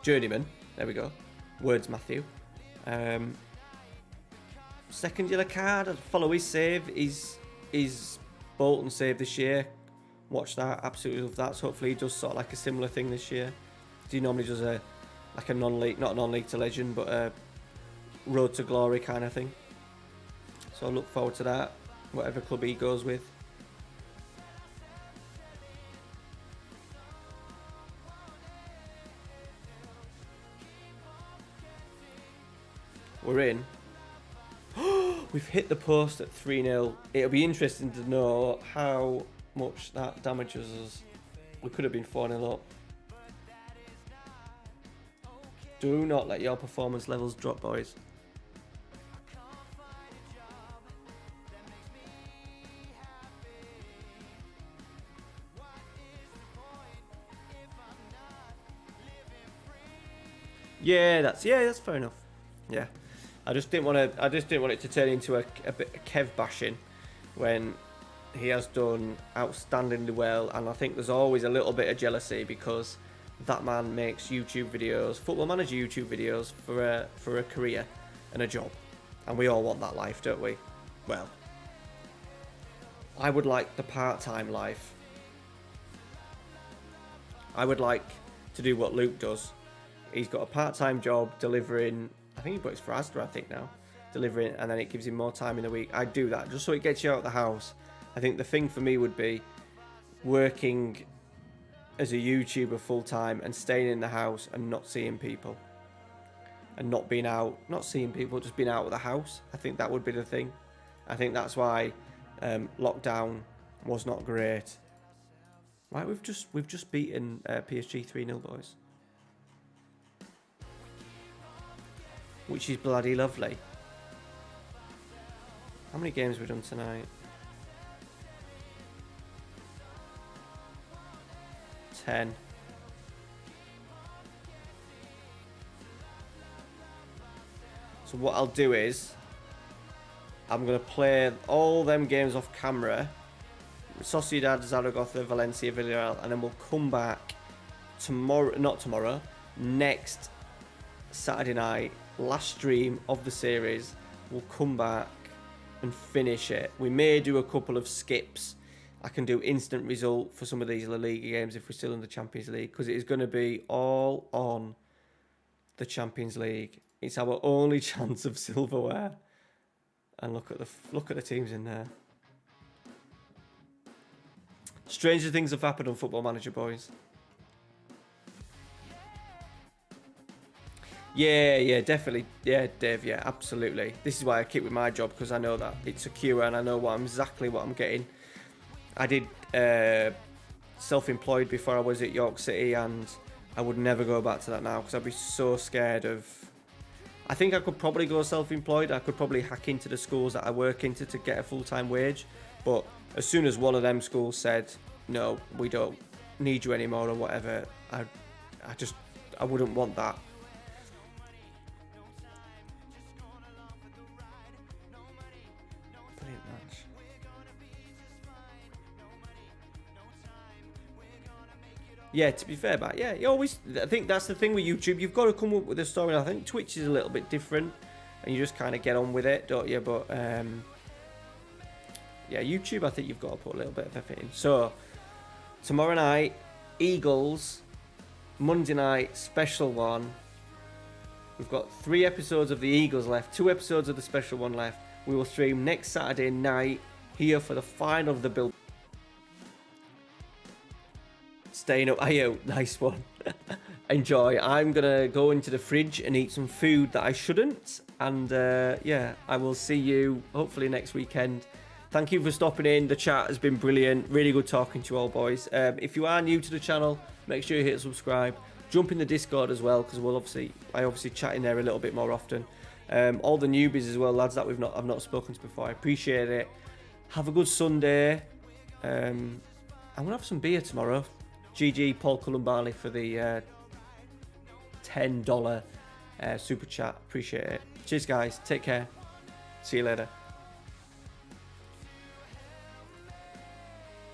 Journeyman. There we go. Words, Matthew. Second yellow card. I'd follow his save. His Bolton save this year. Watch that. Absolutely love that. So hopefully he does sort of like a similar thing this year. He normally does a non-league, not a non-league to legend, but a road to glory kind of thing. So I look forward to that. Whatever club he goes with. We're in. We've hit the post at 3-0. It'll be interesting to know how much that damages us. We could have been 4-0 up. Do not let your performance levels drop, boys. Yeah, that's fair enough. Yeah. I just didn't want it to turn into a bit of Kev bashing when he has done outstandingly well, and I think there's always a little bit of jealousy because that man makes YouTube videos, Football Manager YouTube videos for a career and a job, and we all want that life, don't we? Well, I would like the part-time life. I would like to do what Luke does. He's got a part-time job delivering. I think he works for Asda, I think now, delivering, and then it gives him more time in the week. I'd do that just so it gets you out of the house. I think the thing for me would be working as a YouTuber full time and staying in the house and not seeing people, and not being out, not seeing people, just being out of the house. I think that would be the thing. I think that's why lockdown was not great. Right, we've just beaten PSG 3-0, boys. Which is bloody lovely. How many games have we done tonight? 10. So what I'll do is I'm going to play all them games off camera. Sociedad, Zaragoza, Valencia, Villarreal, and then we'll come back tomorrow, not tomorrow, next Saturday night, last stream of the series. We'll come back and finish it. We may do a couple of skips. I can do instant result for some of these La Liga games if we're still in the Champions League, because it is going to be all on the Champions League. It's our only chance of silverware. And look at the teams in there. Stranger things have happened on Football Manager, boys. Yeah, definitely. Yeah, Dave, yeah, absolutely. This is why I keep with my job, because I know that it's secure and I know exactly what I'm getting. I did self-employed before I was at York City, and I would never go back to that now because I'd be so scared of... I think I could probably go self-employed. I could probably hack into the schools that I work into to get a full-time wage. But as soon as one of them schools said, no, we don't need you anymore or whatever, I wouldn't want that. Brilliant match. Yeah, to be fair, but yeah, you always. I think that's the thing with YouTube. You've got to come up with a story. I think Twitch is a little bit different, and you just kind of get on with it, don't you? But yeah, YouTube, I think you've got to put a little bit of effort in. So tomorrow night, Eagles. Monday night, special one. We've got 3 episodes of the Eagles left, 2 episodes of the special one left. We will stream next Saturday night here for the final of the Bilbao. Staying up. Ayo, nice one. Enjoy. I'm going to go into the fridge and eat some food that I shouldn't. And yeah, I will see you hopefully next weekend. Thank you for stopping in. The chat has been brilliant. Really good talking to you all, boys. If you are new to the channel, make sure you hit subscribe. Jump in the Discord as well, because I obviously chat in there a little bit more often. All the newbies as well, lads that I've not spoken to before. I appreciate it. Have a good Sunday. I'm gonna have some beer tomorrow. GG Paul Cullen Barley for the $10 super chat. Appreciate it. Cheers, guys. Take care. See you later.